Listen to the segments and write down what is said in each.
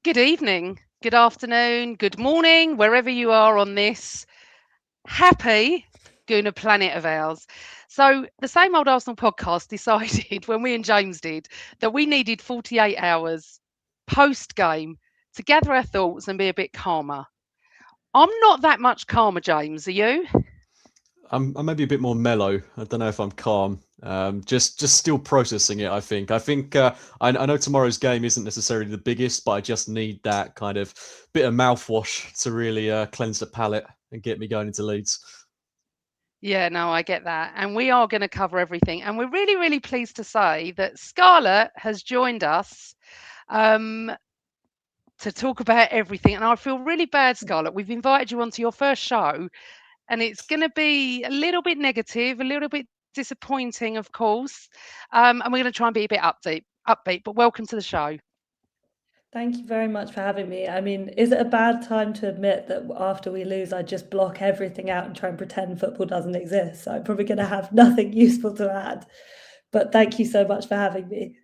Good evening, good afternoon, good morning, wherever you are on this happy Gooner planet of ours. So, the same old Arsenal podcast decided when we and James did that we needed 48 hours post game to gather our thoughts and be a bit calmer. I'm not that much calmer, James. Are you? I'm maybe a bit more mellow. I don't know if I'm calm. Just still processing it. I know tomorrow's game isn't necessarily the biggest, but I just need that kind of bit of mouthwash to really cleanse the palate and get me going into Leeds. Yeah, no, I get that. And we are going to cover everything. And we're really, really pleased to say that Scarlett has joined us. Um, to talk about everything. And I feel really bad, Scarlett. We've invited you onto your first show, and it's going to be a little bit negative, a little bit disappointing, of course. And we're going to try and be a bit upbeat. But welcome to the show. Thank you very much for having me. I mean, is it a bad time to admit that after we lose, I just block everything out and try and pretend football doesn't exist? So I'm probably going to have nothing useful to add. But thank you so much for having me.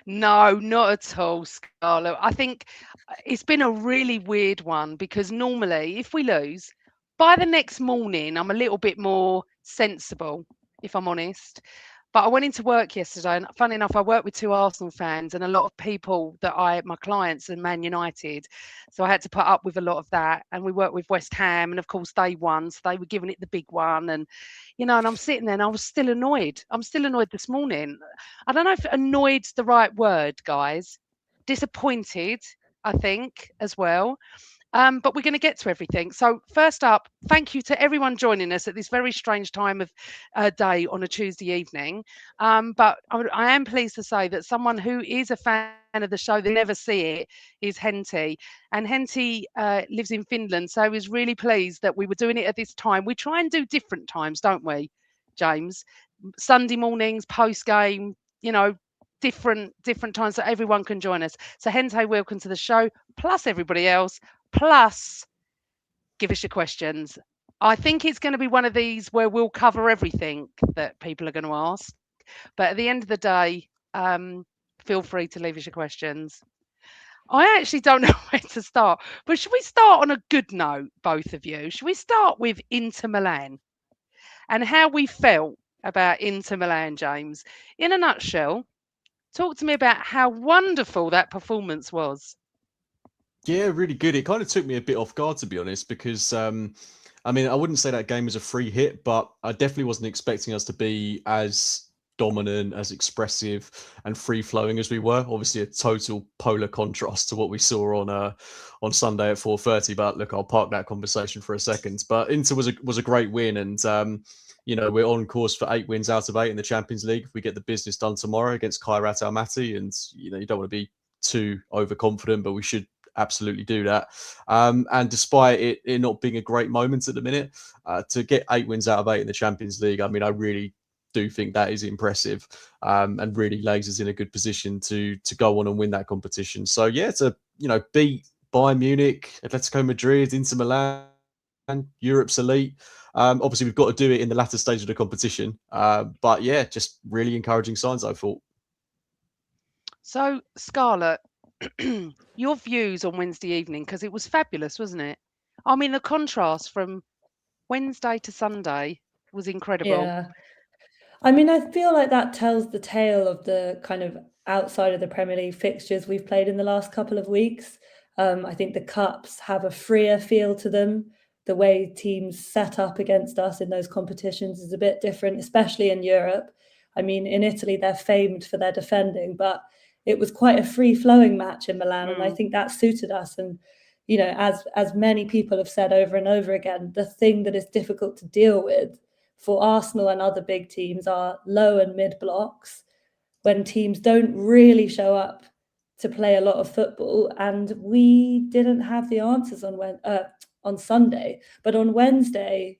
No, not at all, Scarlett. I think it's been a really weird one because normally, if we lose, by the next morning, I'm a little bit more sensible, if I'm honest. But I went into work yesterday, and funny enough, I work with two Arsenal fans and a lot of people my clients are Man United. So I had to put up with a lot of that. And we worked with West Ham, and of course they won, so they were giving it the big one. And I'm sitting there and I was still annoyed. I'm still annoyed this morning. I don't know if annoyed's the right word, guys. Disappointed, I think, as well. But we're going to get to everything. So, first up, thank you to everyone joining us at this very strange time of day on a Tuesday evening. But I am pleased to say that someone who is a fan of the show, they never see it, is Henty. And Henty lives in Finland. So, I was really pleased that we were doing it at this time. We try and do different times, don't we, James? Sunday mornings, post game, different times so everyone can join us. So, Henty, welcome to the show, plus everybody else. Plus, give us your questions. I think it's going to be one of these where we'll cover everything that people are going to ask. But at the end of the day, feel free to leave us your questions. I actually don't know where to start, but should we start on a good note, both of you? Should we start with Inter Milan and how we felt about Inter Milan, James? In a nutshell, talk to me about how wonderful that performance was. Yeah, really good. It kind of took me a bit off guard, to be honest, because I wouldn't say that game was a free hit, but I definitely wasn't expecting us to be as dominant, as expressive and free flowing as we were. Obviously, a total polar contrast to what we saw on Sunday at 4:30. But look, I'll park that conversation for a second. But Inter was a great win, and we're on course for 8 wins out of 8 in the Champions League. If we get the business done tomorrow against Kairat Almaty, and you don't want to be too overconfident, but we should absolutely do that. And despite it not being a great moment at the minute, to get 8 wins out of 8 in the Champions League, I mean, I really do think that is impressive, and really lays us in a good position to go on and win that competition. So yeah, to beat Bayern Munich, Atletico Madrid, Inter Milan, Europe's elite. Obviously, we've got to do it in the latter stage of the competition. But yeah, just really encouraging signs, I thought. So, Scarlett, your views on Wednesday evening, because it was fabulous, wasn't it? I mean, the contrast from Wednesday to Sunday was incredible. Yeah. I mean, I feel like that tells the tale of the kind of outside of the Premier League fixtures we've played in the last couple of weeks. I think the cups have a freer feel to them. The way teams set up against us in those competitions is a bit different, especially in Europe. I mean, in Italy, they're famed for their defending, but it was quite a free-flowing match in Milan, and I think that suited us. And as many people have said over and over again, the thing that is difficult to deal with for Arsenal and other big teams are low and mid blocks, when teams don't really show up to play a lot of football. And we didn't have the answers on Sunday, but on Wednesday,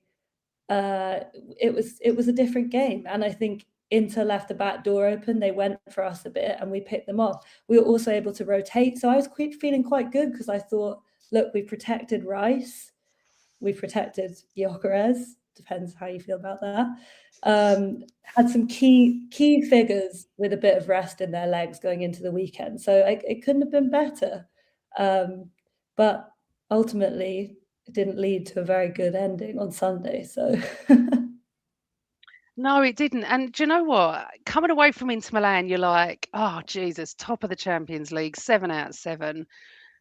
it was a different game. And I think Inter left the back door open. They went for us a bit and we picked them off. We were also able to rotate. So I was feeling quite good because I thought, look, we protected Rice. We protected Gyökeres. Depends how you feel about that. Had some key figures with a bit of rest in their legs going into the weekend. So it couldn't have been better. But ultimately, it didn't lead to a very good ending on Sunday. So No, it didn't. And do you know what? Coming away from Inter Milan, you're like, oh, Jesus, top of the Champions League, 7 out of 7.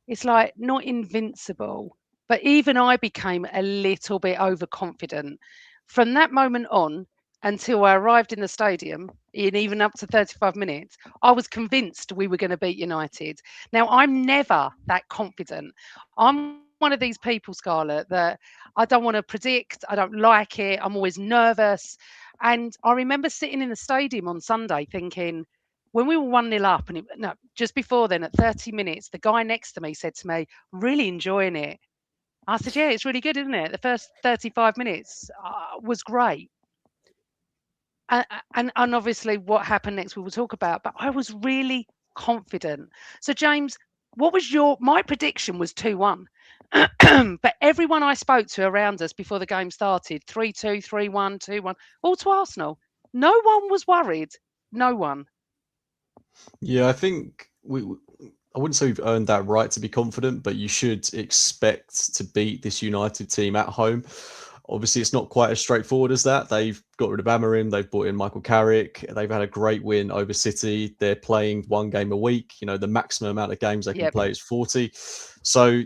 It's like not invincible. But even I became a little bit overconfident. From that moment on until I arrived in the stadium, in even up to 35 minutes, I was convinced we were going to beat United. Now, I'm never that confident. I'm one of these people, Scarlett, that I don't want to predict. I don't like it. I'm always nervous. And I remember sitting in the stadium on Sunday thinking, when we were 1-0 up, and no, just before then, at 30 minutes, the guy next to me said to me, really enjoying it. I said, yeah, it's really good, isn't it? The first 35 minutes was great. And obviously what happened next we will talk about, but I was really confident. So James, what was my prediction was 2-1. But everyone I spoke to around us before the game started, 3-2, 3-1, 2-1, all to Arsenal. No one was worried. No one. Yeah, I think I wouldn't say we've earned that right to be confident, but you should expect to beat this United team at home. Obviously, it's not quite as straightforward as that. They've got rid of Amorim. They've brought in Michael Carrick. They've had a great win over City. They're playing one game a week. You know, the maximum amount of games they can play is 40. So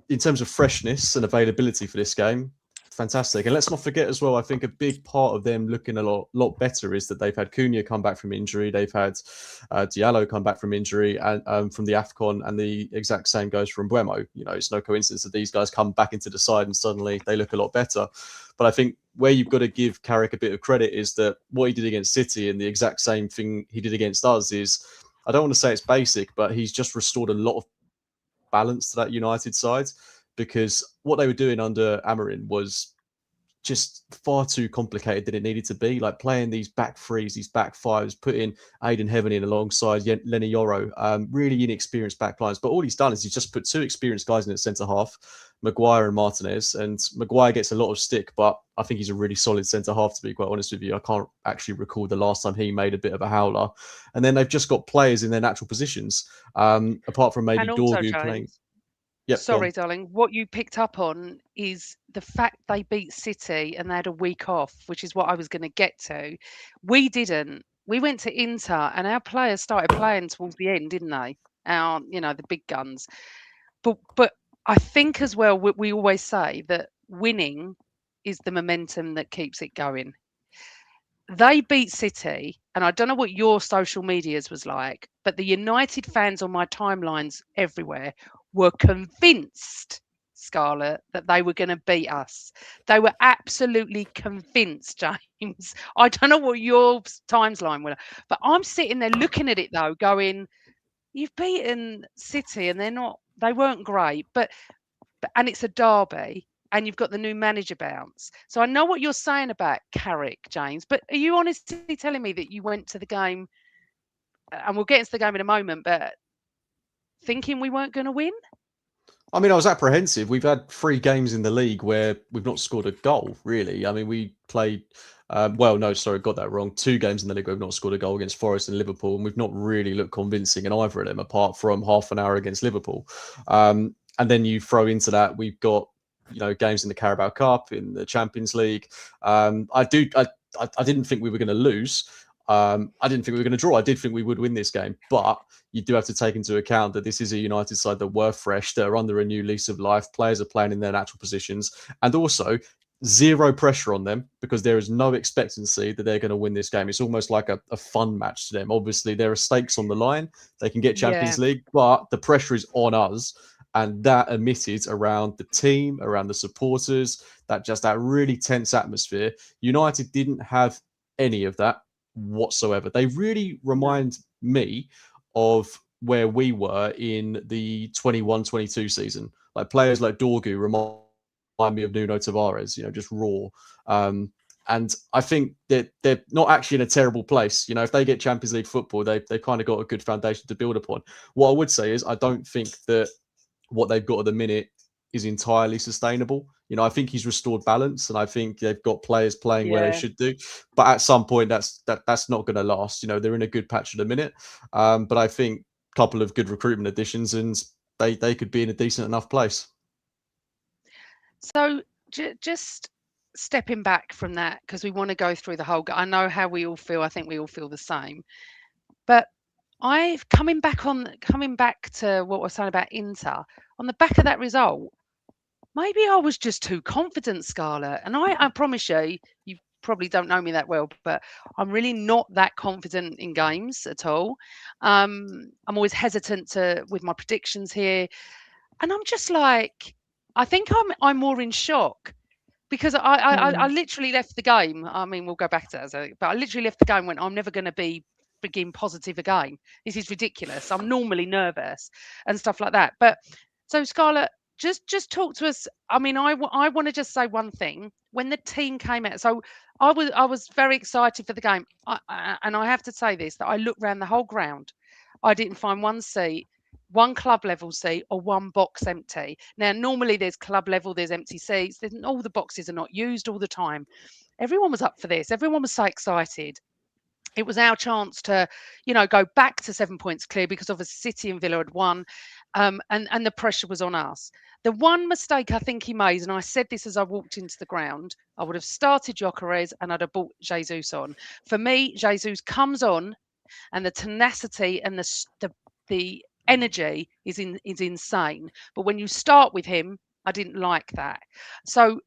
in terms of freshness and availability for this game, fantastic. And let's not forget as well, I think a big part of them looking a lot better is that they've had Cunha come back from injury. They've had Diallo come back from injury and from the AFCON, and the exact same goes for Mbeumo. You know, it's no coincidence that these guys come back into the side and suddenly they look a lot better. But I think where you've got to give Carrick a bit of credit is that what he did against City and the exact same thing he did against us is, I don't want to say it's basic, but he's just restored a lot of balance to that United side, because what they were doing under Amorim was just far too complicated than it needed to be. Like playing these back threes, these back fives, putting Aidan Heaven in alongside Lenny Yoro, really inexperienced back lines. But all he's done is he's just put two experienced guys in at centre half, Maguire and Martinez. And Maguire gets a lot of stick, but I think he's a really solid centre half, to be quite honest with you. I can't actually recall the last time he made a bit of a howler. And then they've just got players in their natural positions, apart from maybe Dorgu playing. Yep, sorry, darling. What you picked up on is the fact they beat City and they had a week off, which is what I was going to get to. We didn't. We went to Inter and our players started playing towards the end, didn't they? The big guns. But I think as well, we always say that winning is the momentum that keeps it going. They beat City, and I don't know what your social medias was like, but the United fans on my timelines everywhere were convinced, Scarlett, that they were going to beat us. They were absolutely convinced, James. I don't know what your timeline was, but I'm sitting there looking at it though, going, you've beaten City and they weren't great, and it's a derby. And you've got the new manager bounce. So I know what you're saying about Carrick, James, but are you honestly telling me that you went to the game, and we'll get into the game in a moment, but thinking we weren't going to win? I mean, I was apprehensive. We've had 3 games in the league where we've not scored a goal, really. I mean, we played, got that wrong. 2 games in the league where we've not scored a goal against Forest and Liverpool, and we've not really looked convincing in either of them, apart from half an hour against Liverpool. And then you throw into that, we've got games in the Carabao Cup, in the Champions League. I didn't think we were going to lose. I didn't think we were going to draw. I did think we would win this game, but you do have to take into account that this is a United side that were fresh, that are under a new lease of life. Players are playing in their natural positions, and also zero pressure on them because there is no expectancy that they're going to win this game. It's almost like a fun match to them. Obviously, there are stakes on the line. They can get Champions League, but the pressure is on us. And that emitted around the team, around the supporters, that really tense atmosphere. United didn't have any of that whatsoever. They really remind me of where we were in the 21-22 season. Like players like Dorgu remind me of Nuno Tavares, just raw. And I think that they're not actually in a terrible place. If they get Champions League football, they've kind of got a good foundation to build upon. What I would say is I don't think that what they've got at the minute is entirely sustainable. I think he's restored balance, and I think they've got players playing where they should do. But at some point, that's not going to last. They're in a good patch at the minute, but I think a couple of good recruitment additions, and they could be in a decent enough place. So just stepping back from that, because we want to go through the whole. I know how we all feel. I think we all feel the same. But coming back to what we're saying about Inter, on the back of that result, maybe I was just too confident, Scarlett. And I promise you probably don't know me that well, but I'm really not that confident in games at all. I'm always hesitant with my predictions here, and I'm just like, I think I'm more in shock because I literally left the game. I mean, we'll go back to that, but I literally left the game and went, I'm never going to begin positive again. This is ridiculous. I'm normally nervous and stuff like that. But so Scarlett, just talk to us. I mean, I want to just say one thing. When the team came out, so I was very excited for the game. And I have to say this, that I looked around the whole ground. I didn't find one seat, one club level seat, or one box empty. Now, normally there's club level, there's empty seats. All the boxes are not used all the time. Everyone was up for this. Everyone was so excited. It was our chance to, go back to 7 points clear because obviously City and Villa had won, and the pressure was on us. The one mistake I think he made, and I said this as I walked into the ground, I would have started Gyökeres and I'd have brought Jesus on. For me, Jesus comes on, and the tenacity and the energy is insane. But when you start with him, I didn't like that. So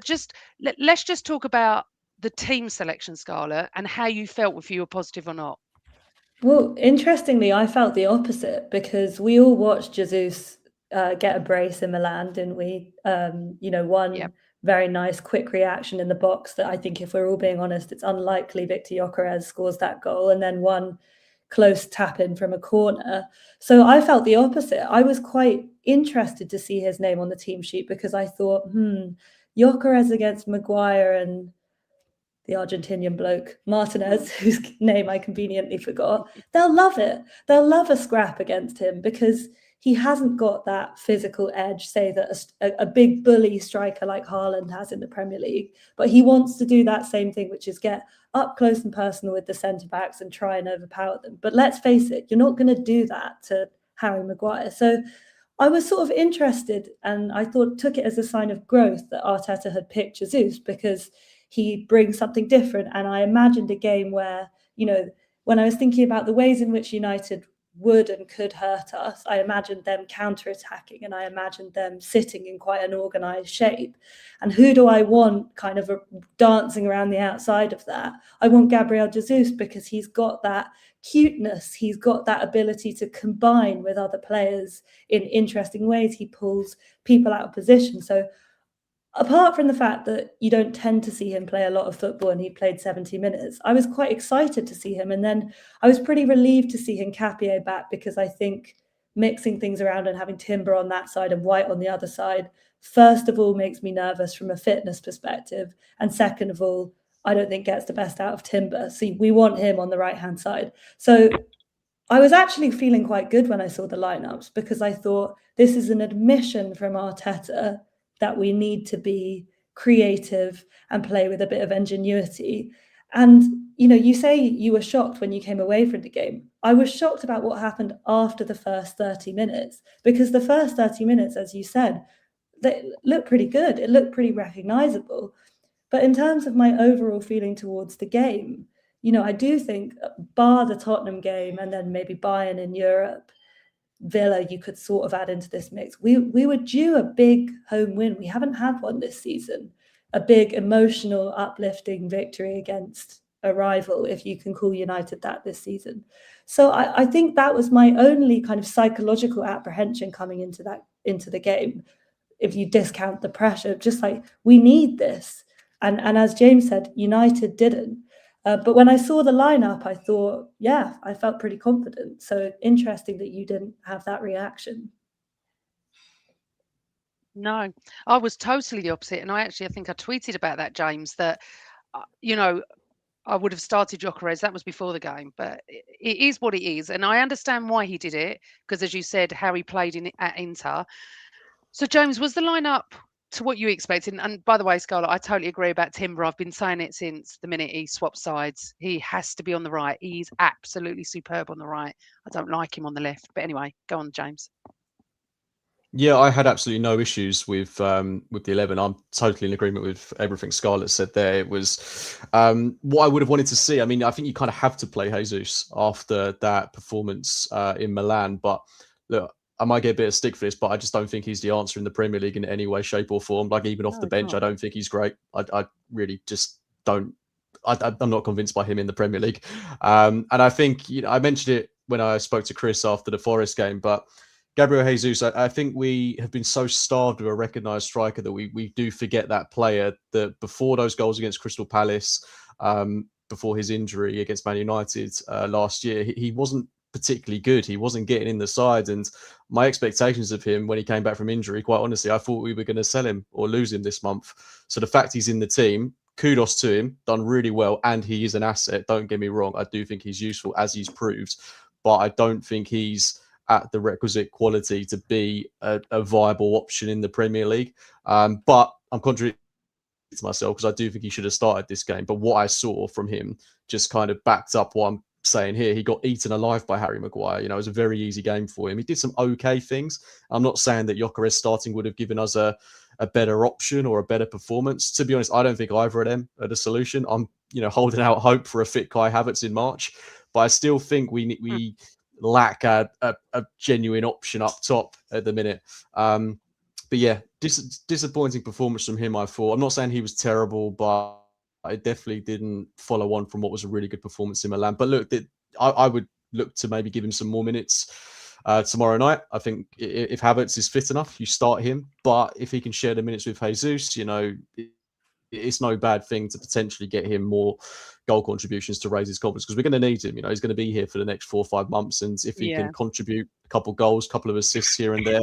just let's just talk about the team selection, Scarlett, and how you felt, if you were positive or not. Well, interestingly, I felt the opposite because we all watched Jesus get a brace in Milan, didn't we? One very nice quick reaction in the box that I think, if we're all being honest, it's unlikely Victor Gyökeres scores that goal, and then one close tap in from a corner. So I felt the opposite. I was quite interested to see his name on the team sheet because I thought, Gyökeres against Maguire and the Argentinian bloke, Martinez, whose name I conveniently forgot, they'll love it. They'll love a scrap against him because he hasn't got that physical edge, say, that a big bully striker like Haaland has in the Premier League. But he wants to do that same thing, which is get up close and personal with the centre-backs and try and overpower them. But let's face it, you're not going to do that to Harry Maguire. So I was sort of interested, and I took it as a sign of growth that Arteta had picked Jesus because he brings something different. And I imagined a game where, when I was thinking about the ways in which United would and could hurt us, I imagined them counter-attacking, and I imagined them sitting in quite an organised shape. And who do I want kind of dancing around the outside of that? I want Gabriel Jesus because he's got that cuteness. He's got that ability to combine with other players in interesting ways. He pulls people out of position. So apart from the fact that you don't tend to see him play a lot of football, and he played 70 minutes, I was quite excited to see him. And then I was pretty relieved to see Hincapié back because I think mixing things around and having Timber on that side and White on the other side, first of all, makes me nervous from a fitness perspective. And second of all, I don't think gets the best out of Timber. So we want him on the right-hand side. So I was actually feeling quite good when I saw the lineups because I thought this is an admission from Arteta that we need to be creative and play with a bit of ingenuity. And, you say you were shocked when you came away from the game. I was shocked about what happened after the first 30 minutes, because the first 30 minutes, as you said, they looked pretty good. It looked pretty recognisable. But in terms of my overall feeling towards the game, I do think, bar the Tottenham game and then maybe Bayern in Europe, Villa, you could sort of add into this mix. We were due a big home win. We haven't had one this season. A big emotional, uplifting victory against a rival, if you can call United that, this season. So I think that was my only kind of psychological apprehension coming into the game. If you discount the pressure, just like, we need this. And as James said, United didn't. But when I saw the lineup, I thought, I felt pretty confident. So interesting that you didn't have that reaction. No, I was totally the opposite. And I think I tweeted about that, James, that, I would have started Gyökeres. That was before the game, but it is what it is. And I understand why he did it, because as you said, how he played at Inter. So, James, was the lineup to what you expected? And by the way, Scarlett, I totally agree about Timber. I've been saying it since the minute he swapped sides. He has to be on the right. He's absolutely superb on the right. I don't like him on the left. But anyway, go on, James. Yeah, I had absolutely no issues with the 11. I'm totally in agreement with everything Scarlett said there. It was what I would have wanted to see. I mean, I think you kind of have to play Jesus after that performance in Milan. But look, I might get a bit of stick for this, but I just don't think he's the answer in the Premier League in any way, shape, or form. Like even off No, the it's bench, I not. don't think he's great. I really just don't. I'm not convinced by him in the Premier League. And I think I mentioned it when I spoke to Chris after the Forest game, but Gabriel Jesus, I think we have been so starved of a recognised striker that we do forget that player that before those goals against Crystal Palace, before his injury against Man United last year, he wasn't particularly good. He wasn't getting in the side. And my expectations of him when he came back from injury, quite honestly, I thought we were going to sell him or lose him this month. So the fact he's in the team, kudos to him, done really well. And he is an asset. Don't get me wrong. I do think he's useful as he's proved, but I don't think he's at the requisite quality to be a viable option in the Premier League. But I'm contradicting to myself because I do think he should have started this game. But what I saw from him just kind of backed up what I'm saying here. He got eaten alive by Harry Maguire. It was a very easy game for him. He did some okay things. I'm not saying that Gyökeres starting would have given us a better option or a better performance. To be honest, I don't think either of them are the solution. I'm holding out hope for a fit Kai Havertz in March, but I still think we lack a genuine option up top at the minute. But yeah, disappointing performance from him, I thought. I'm not saying he was terrible, but I definitely didn't follow on from what was a really good performance in Milan. But look, I would look to maybe give him some more minutes tomorrow night. I think if Havertz is fit enough, you start him. But if he can share the minutes with Jesus, it's no bad thing to potentially get him more goal contributions to raise his confidence because we're going to need him. He's going to be here for the next 4 or 5 months. And if he can contribute a couple of goals, a couple of assists here and there,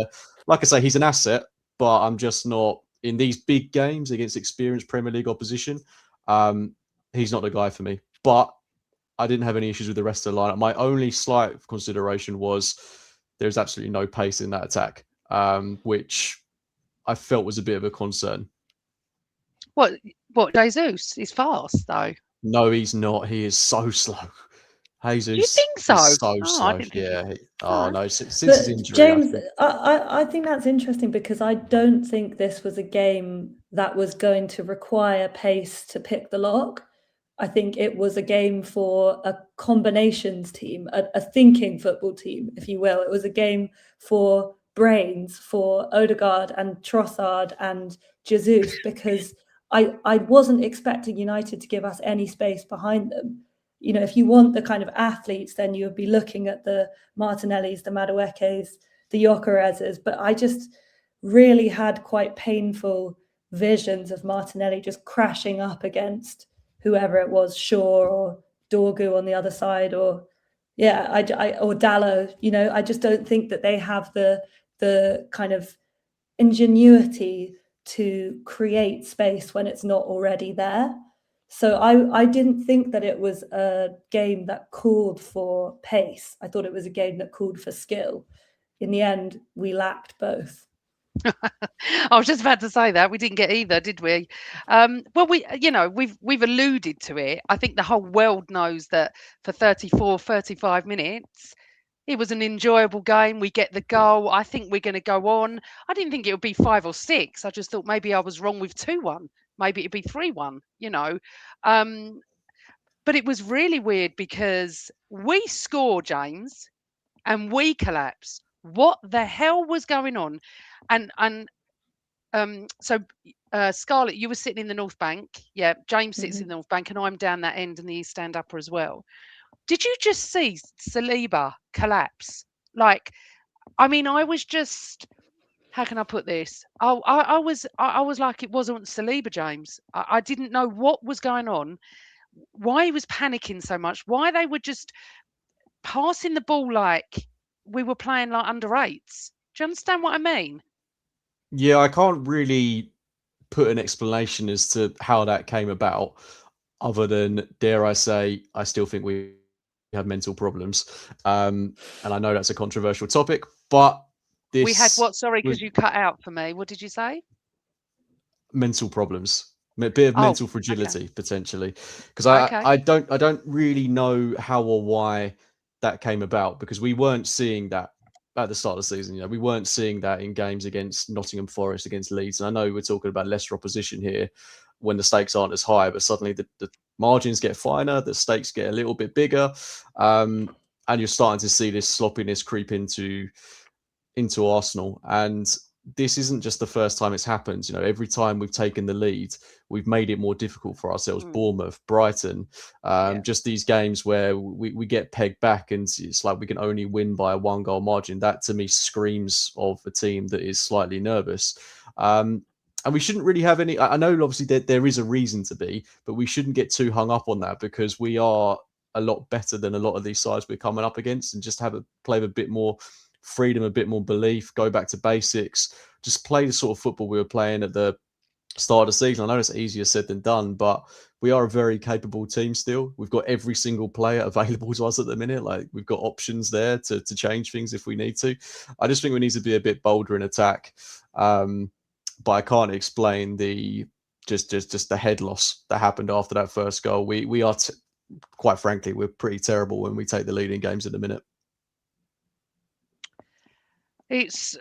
like I say, he's an asset, but I'm just not in these big games against experienced Premier League opposition. He's not the guy for me, but I didn't have any issues with the rest of the lineup. My only slight consideration was there's absolutely no pace in that attack, which I felt was a bit of a concern. What Jesus? He's fast though. No, he's not. He is so slow. Jesus, You think so? is so I slow. didn't think Yeah. Oh, No. Since his injury, James, I think that's interesting because I don't think this was a game that was going to require pace to pick the lock. I think it was a game for a combinations team, a thinking football team, if you will. It was a game for brains, for Odegaard and Trossard and Jesus, because I wasn't expecting United to give us any space behind them. If you want the kind of athletes, then you would be looking at the Martinellis, the Maduekes, the Gyökereses. But I just really had quite painful visions of Martinelli just crashing up against whoever it was, Shaw or Dorgu on the other side, or Dallo. I just don't think that they have the kind of ingenuity to create space when it's not already there. So I didn't think that it was a game that called for pace. I thought it was a game that called for skill. In the end, we lacked both. I was just about to say that we didn't get either, did we? Well, we've alluded to it. I think the whole world knows that for 34, 35 minutes, it was an enjoyable game. We get the goal. I think we're going to go on. I didn't think it would be 5 or 6. I just thought maybe I was wrong with 2-1. Maybe it'd be 3-1. But it was really weird because we score, James, and we collapse. What the hell was going on? So Scarlett, you were sitting in the North Bank. Yeah, James sits in the North Bank, and I'm down that end in the East Stand Upper as well. Did you just see Saliba collapse? I was just, how can I put this? I was like, it wasn't Saliba, James. I didn't know what was going on, why he was panicking so much, why they were just passing the ball like we were playing like under 8s. Do you understand what I mean? Yeah, I can't really put an explanation as to how that came about, other than, dare I say, I still think we have mental problems. And I know that's a controversial topic, but We had this what? Sorry, was because you cut out for me. What did you say? mental problems, a bit of Oh, mental okay. fragility potentially, because Okay. I don't really know how or why that came about, because we weren't seeing that at the start of the season. You know, we weren't seeing that in games against Nottingham Forest, against Leeds. And I know we're talking about lesser opposition here when the stakes aren't as high, but suddenly the margins get finer, the stakes get a little bit bigger, and you're starting to see this sloppiness creep into Arsenal. And this isn't just the first time it's happened. You know, every time we've taken the lead, we've made it more difficult for ourselves. Mm, Bournemouth, Brighton, yeah. just these games where we get pegged back and it's like we can only win by a 1-goal margin. That to me screams of a team that is slightly nervous. And we shouldn't really have any. I know obviously there is a reason to be, but we shouldn't get too hung up on that, because we are a lot better than a lot of these sides we're coming up against, and just play with a bit more freedom, a bit more belief, go back to basics, just play the sort of football we were playing at the start of the season. I know it's easier said than done, but we are a very capable team still. We've got every single player available to us at the minute. Like, we've got options there to change things if we need to. I just think we need to be a bit bolder in attack. But I can't explain the just the head loss that happened after that first goal. We are quite frankly, we're pretty terrible when we take the lead in games at the minute. It's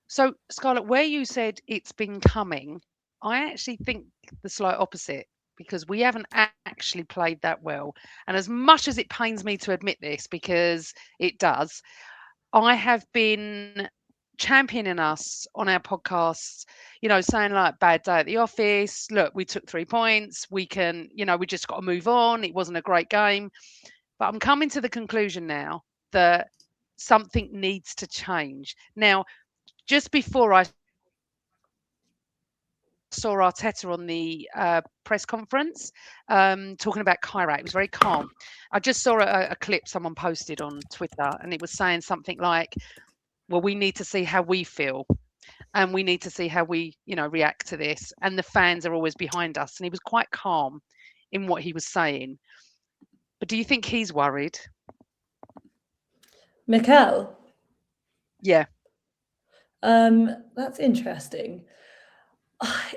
so, Scarlett, where you said it's been coming, I actually think the slight opposite, because we haven't actually played that well. And as much as it pains me to admit this, because it does, I have been championing us on our podcasts, saying like bad day at the office. Look, we took 3 points. We can, we just got to move on. It wasn't a great game. But I'm coming to the conclusion now that something needs to change. Now, just before I saw Arteta on the press conference talking about Kyrat, it was very calm. I just saw a clip someone posted on Twitter, and it was saying something like, well, we need to see how we feel, and we need to see how we, react to this. And the fans are always behind us. And he was quite calm in what he was saying. But do you think he's worried? Mikel, Yeah. that's interesting.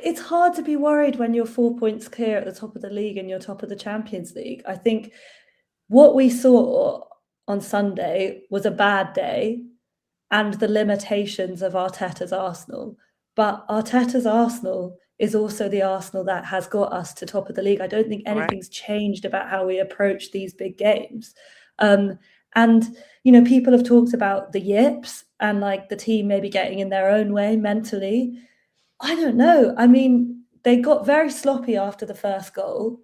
It's hard to be worried when you're 4 points clear at the top of the league and you're top of the Champions League. I think what we saw on Sunday was a bad day and the limitations of Arteta's Arsenal. But Arteta's Arsenal is also the Arsenal that has got us to top of the league. I don't think anything's changed about how we approach these big games. And, people have talked about the yips and like the team maybe getting in their own way mentally. I don't know. I mean, they got very sloppy after the first goal.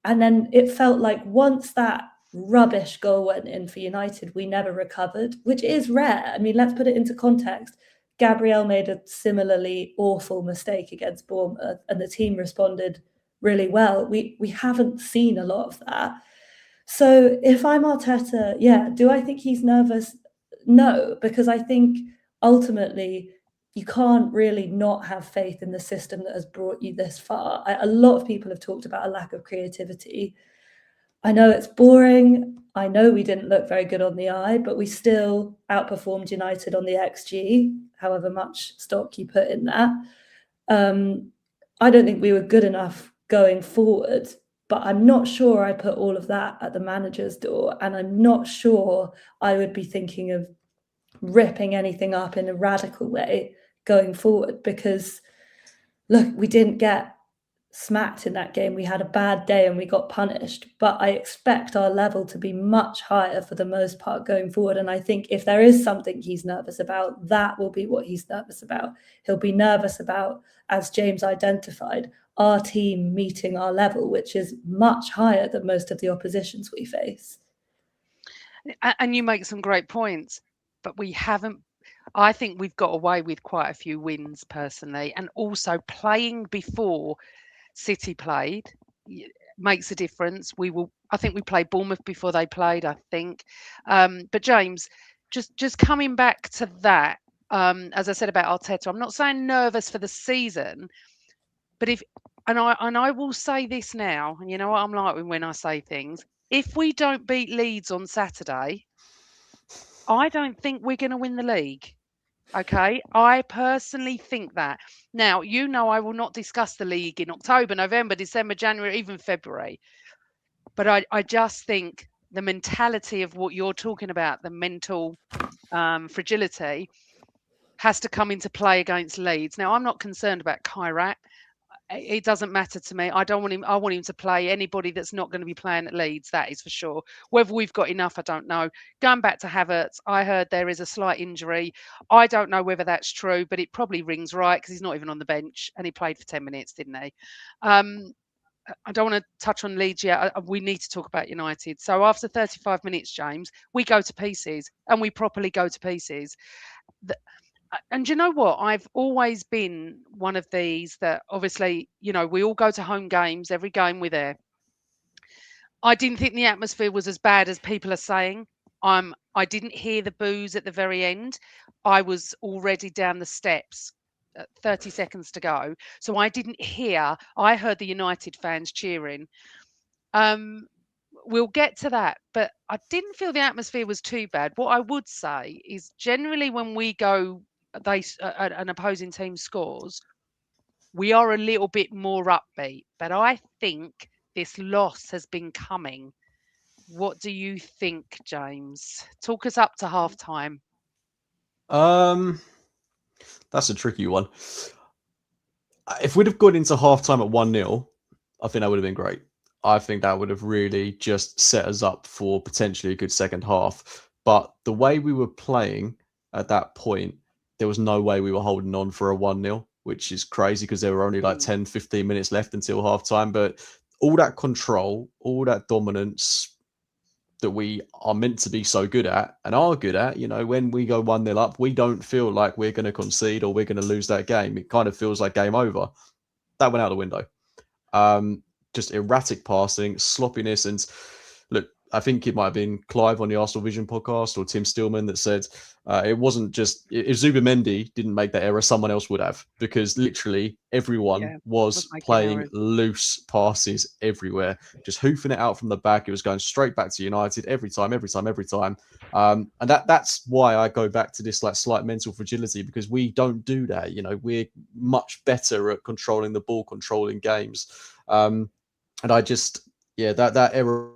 And then it felt like once that rubbish goal went in for United, we never recovered, which is rare. I mean, let's put it into context. Gabriel made a similarly awful mistake against Bournemouth, and the team responded really well. We haven't seen a lot of that. So if I'm Arteta, do I think he's nervous? No, because I think ultimately you can't really not have faith in the system that has brought you this far. A lot of people have talked about a lack of creativity. I know it's boring. I know we didn't look very good on the eye, but we still outperformed United on the XG, however much stock you put in that. I don't think we were good enough going forward, but I'm not sure I put all of that at the manager's door. And I'm not sure I would be thinking of ripping anything up in a radical way going forward, because look, we didn't get smacked in that game. We had a bad day and we got punished, but I expect our level to be much higher for the most part going forward. And I think if there is something he's nervous about, that will be what he's nervous about. He'll be nervous about, as James identified, our team meeting our level, which is much higher than most of the oppositions we face. And you make some great points, but we haven't. I think we've got away with quite a few wins personally, and also playing before City played makes a difference. I think we played Bournemouth before they played, I think. But James, just coming back to that, as I said about Arteta, I'm not saying nervous for the season, but I will say this now, and you know what I'm like when I say things. If we don't beat Leeds on Saturday, I don't think we're going to win the league. Okay, I personally think that. Now, I will not discuss the league in October, November, December, January, even February. But I just think the mentality of what you're talking about, the mental fragility, has to come into play against Leeds. Now, I'm not concerned about Kairat. It doesn't matter to me. I don't want him. I want him to play anybody that's not going to be playing at Leeds. That is for sure. Whether we've got enough, I don't know. Going back to Havertz, I heard there is a slight injury. I don't know whether that's true, but it probably rings right because he's not even on the bench and he played for 10 minutes, didn't he? I don't want to touch on Leeds yet. We need to talk about United. So after 35 minutes, James, we go to pieces and we properly go to pieces. And you know what? I've always been one of these that obviously, we all go to home games, every game we're there. I didn't think the atmosphere was as bad as people are saying. I didn't hear the boos at the very end. I was already down the steps, 30 seconds to go. So I didn't hear, I heard the United fans cheering. We'll get to that, but I didn't feel the atmosphere was too bad. What I would say is generally when we go, an opposing team scores, we are a little bit more upbeat. But I think this loss has been coming. What do you think, James? Talk us up to half time. That's a tricky one. If we'd have gone into half time at 1-0, I think that would have been great. I think that would have really just set us up for potentially a good second half. But the way we were playing at that point, there was no way we were holding on for a 1-0, which is crazy because there were only like 10, 15 minutes left until half time. But all that control, all that dominance that we are meant to be so good at and are good at, when we go 1-0 up, we don't feel like we're going to concede or we're going to lose that game. It kind of feels like game over. That went out the window. Just erratic passing, sloppiness. And look, I think it might have been Clive on the Arsenal Vision podcast or Tim Stillman that said it wasn't just, if Zubimendi didn't make that error, someone else would have, because literally everyone was playing loose passes everywhere, just hoofing it out from the back. It was going straight back to United every time. And that's why I go back to this like slight mental fragility, because we don't do that. We're much better at controlling the ball, controlling games. And I just, that error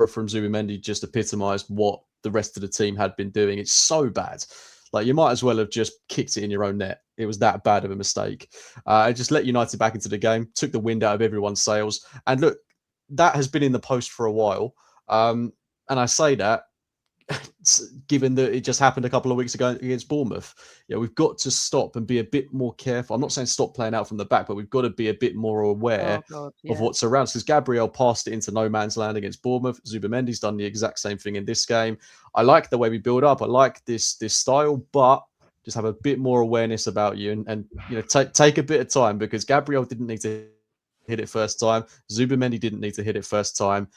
from Zubimendi just epitomised what the rest of the team had been doing. It's so bad. Like, you might as well have just kicked it in your own net. It was that bad of a mistake. It just let United back into the game, took the wind out of everyone's sails. And look, that has been in the post for a while. And I say that given that it just happened a couple of weeks ago against Bournemouth. We've got to stop and be a bit more careful. I'm not saying stop playing out from the back, but we've got to be a bit more aware of what's around us, because Gabriel passed it into no man's land against Bournemouth. Zubimendi's done the exact same thing in this game. I like the way we build up. I like this style, but just have a bit more awareness about you and take a bit of time, because Gabriel didn't need to hit it first time. Zubimendi didn't need to hit it first time.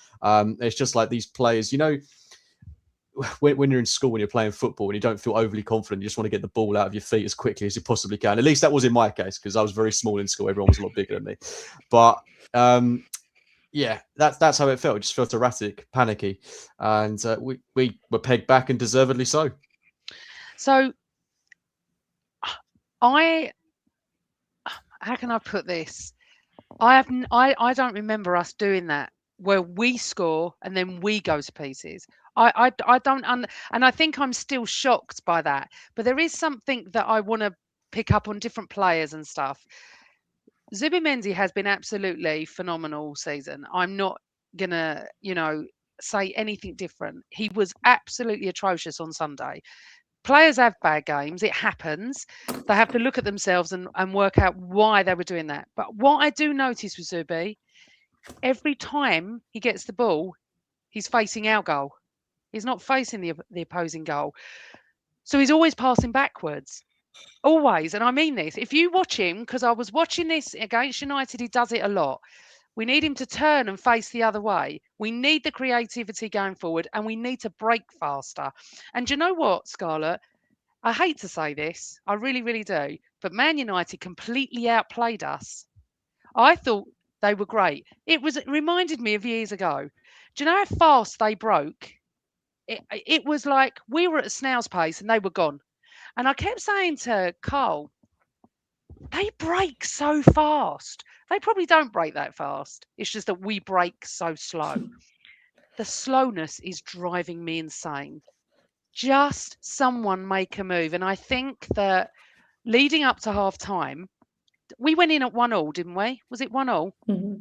It's just like these players, when you're in school, when you're playing football and you don't feel overly confident, you just want to get the ball out of your feet as quickly as you possibly can. At least that was in my case, because I was very small in school. Everyone was a lot bigger than me. But that's how it felt. It just felt erratic, panicky. And we were pegged back, and deservedly so. So how can I put this? I don't remember us doing that, where we score and then we go to pieces. I don't, and I think I'm still shocked by that. But there is something that I want to pick up on different players and stuff. Zubimendi has been absolutely phenomenal all season. I'm not gonna, say anything different. He was absolutely atrocious on Sunday. Players have bad games. It happens. They have to look at themselves and work out why they were doing that. But what I do notice with Zubi, every time he gets the ball, he's facing our goal. He's not facing the opposing goal. So he's always passing backwards. Always. And I mean this. If you watch him, because I was watching this against United, he does it a lot. We need him to turn and face the other way. We need the creativity going forward, and we need to break faster. And do you know what, Scarlett? I hate to say this. I really, really do. But Man United completely outplayed us. I thought they were great. It reminded me of years ago. Do you know how fast they broke? it was like we were at a snail's pace and they were gone. And I kept saying to Carl, they break so fast. They probably don't break that fast. It's just that we break so slow. The slowness is driving me insane. Just someone make a move. And I think that leading up to half time, we went in at 1-1, didn't we? Was it 1-1? Mm-hmm.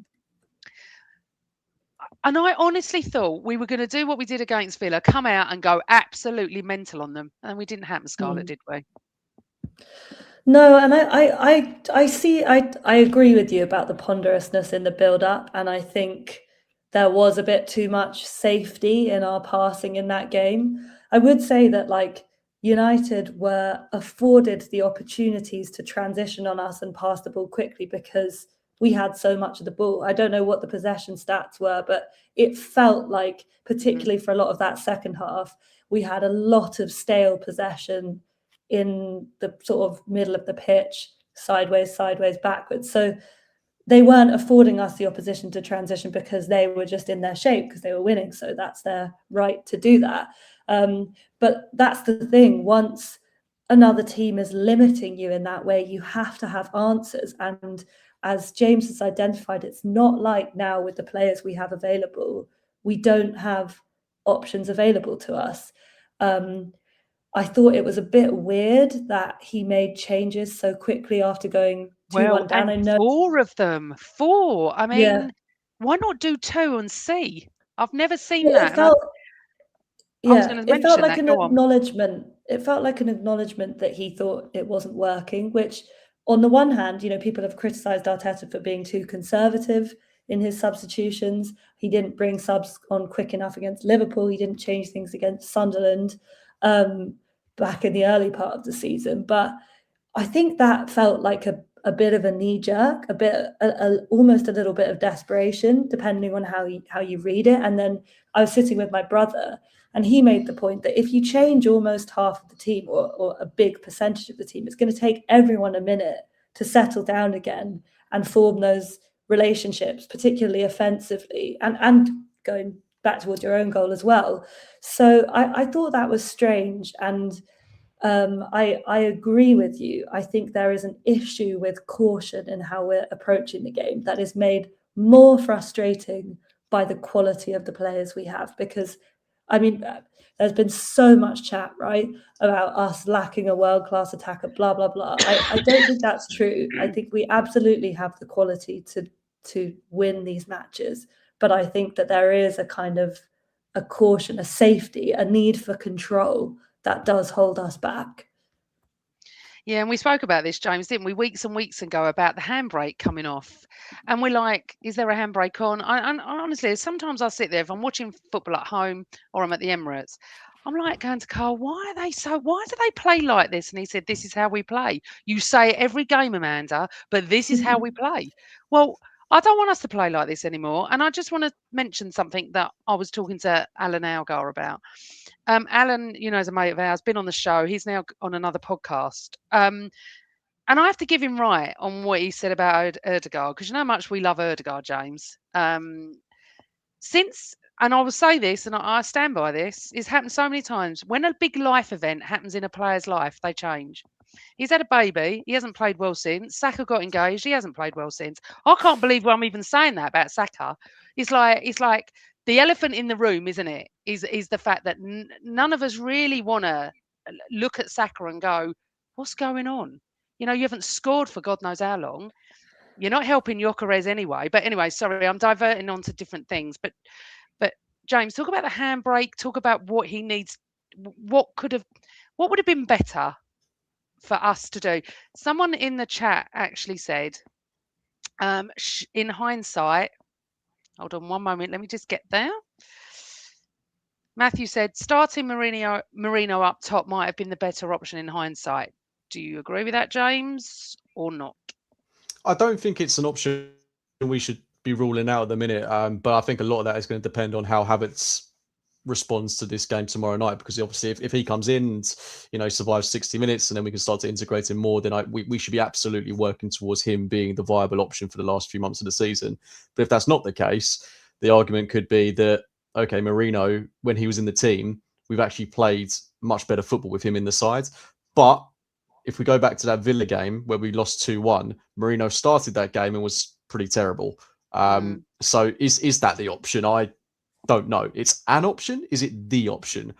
And I honestly thought we were going to do what we did against Villa, come out and go absolutely mental on them. And we didn't happen, Scarlett, did we? No, and I see, I agree with you about the ponderousness in the build-up, and I think there was a bit too much safety in our passing in that game. I would say that, like, United were afforded the opportunities to transition on us and pass the ball quickly because we had so much of the ball. I don't know what the possession stats were, but it felt like, particularly for a lot of that second half, we had a lot of stale possession in the sort of middle of the pitch, sideways, backwards. So they weren't affording us the opposition to transition because they were just in their shape because they were winning. So that's their right to do that. But that's the thing. Once another team is limiting you in that way, you have to have answers. And as James has identified, it's not like now with the players we have available, we don't have options available to us. I thought it was a bit weird that he made changes so quickly after going 2-1 down. And 4 of them. 4. I mean, why not do 2 and see? I've never seen that. It felt like an acknowledgement. It felt like an acknowledgement that he thought it wasn't working, which on the one hand, people have criticised Arteta for being too conservative in his substitutions. He didn't bring subs on quick enough against Liverpool. He didn't change things against Sunderland back in the early part of the season. But I think that felt like a bit of a knee jerk, almost a little bit of desperation, depending on how you read it. And then I was sitting with my brother, and he made the point that if you change almost half of the team or a big percentage of the team, it's going to take everyone a minute to settle down again and form those relationships, particularly offensively, and going back towards your own goal as well. So I thought that was strange. And I agree with you. I think there is an issue with caution in how we're approaching the game that is made more frustrating by the quality of the players we have. Because, I mean, there's been so much chat, right, about us lacking a world-class attacker, blah, blah, blah. I don't think that's true. I think we absolutely have the quality to win these matches. But I think that there is a kind of a caution, a safety, a need for control that does hold us back. Yeah, and we spoke about this, James, didn't we, weeks and weeks ago, about the handbrake coming off. And we're like, is there a handbrake on? And honestly, sometimes I sit there, if I'm watching football at home or I'm at the Emirates, I'm like going to Carl, why do they play like this? And he said, this is how we play. You say it every game, Amanda, but this is how we play. Well, I don't want us to play like this anymore. And I just want to mention something that I was talking to Alan Algar about. Alan, is a mate of ours, been on the show. He's now on another podcast. And I have to give him right on what he said about Ødegaard, because you know how much we love Ødegaard, James. And I will say this, and I stand by this, it's happened so many times. When a big life event happens in a player's life, they change. He's had a baby. He hasn't played well since. Saka got engaged. He hasn't played well since. I can't believe I'm even saying that about Saka. It's like the elephant in the room, isn't it? Is the fact that none of us really want to look at Saka and go, what's going on? You haven't scored for God knows how long. You're not helping Gyökeres anyway. But anyway, sorry, I'm diverting on to different things. But James, talk about the handbrake. Talk about what he needs. What would have been better for us to do? Someone in the chat actually said, in hindsight, hold on one moment, let me just get there. Matthew said, starting Marino up top might have been the better option in hindsight. Do you agree with that, James, or not? I don't think it's an option we should be ruling out at the minute, but I think a lot of that is going to depend on how Havertz responds to this game tomorrow night, because obviously if he comes in and survives 60 minutes and then we can start to integrate him more, then we should be absolutely working towards him being the viable option for the last few months of the season. But if that's not the case, the argument could be that, okay, Marino, when he was in the team, we've actually played much better football with him in the side. But if we go back to that Villa game where we lost 2-1, Marino started that game and was pretty terrible. So is that the option? I don't know. It's an option. Is it the option?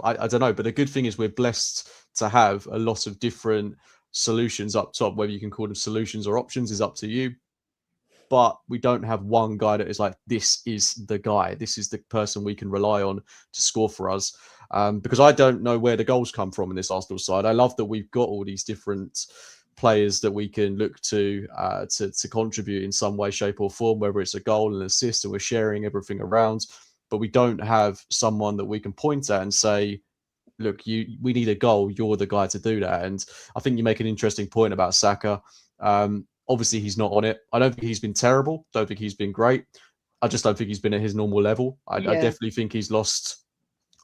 I don't know. But the good thing is we're blessed to have a lot of different solutions up top. Whether you can call them solutions or options is up to you. But we don't have one guy that is like, this is the guy. This is the person we can rely on to score for us. Because I don't know where the goals come from in this Arsenal side. I love that we've got all these different players that we can look to contribute in some way, shape or form, whether it's a goal and assist, and we're sharing everything around. But we don't have someone that we can point at and say, look, we need a goal. You're the guy to do that. And I think you make an interesting point about Saka. Obviously, he's not on it. I don't think he's been terrible. Don't think he's been great. I just don't think he's been at his normal level. I definitely think he's lost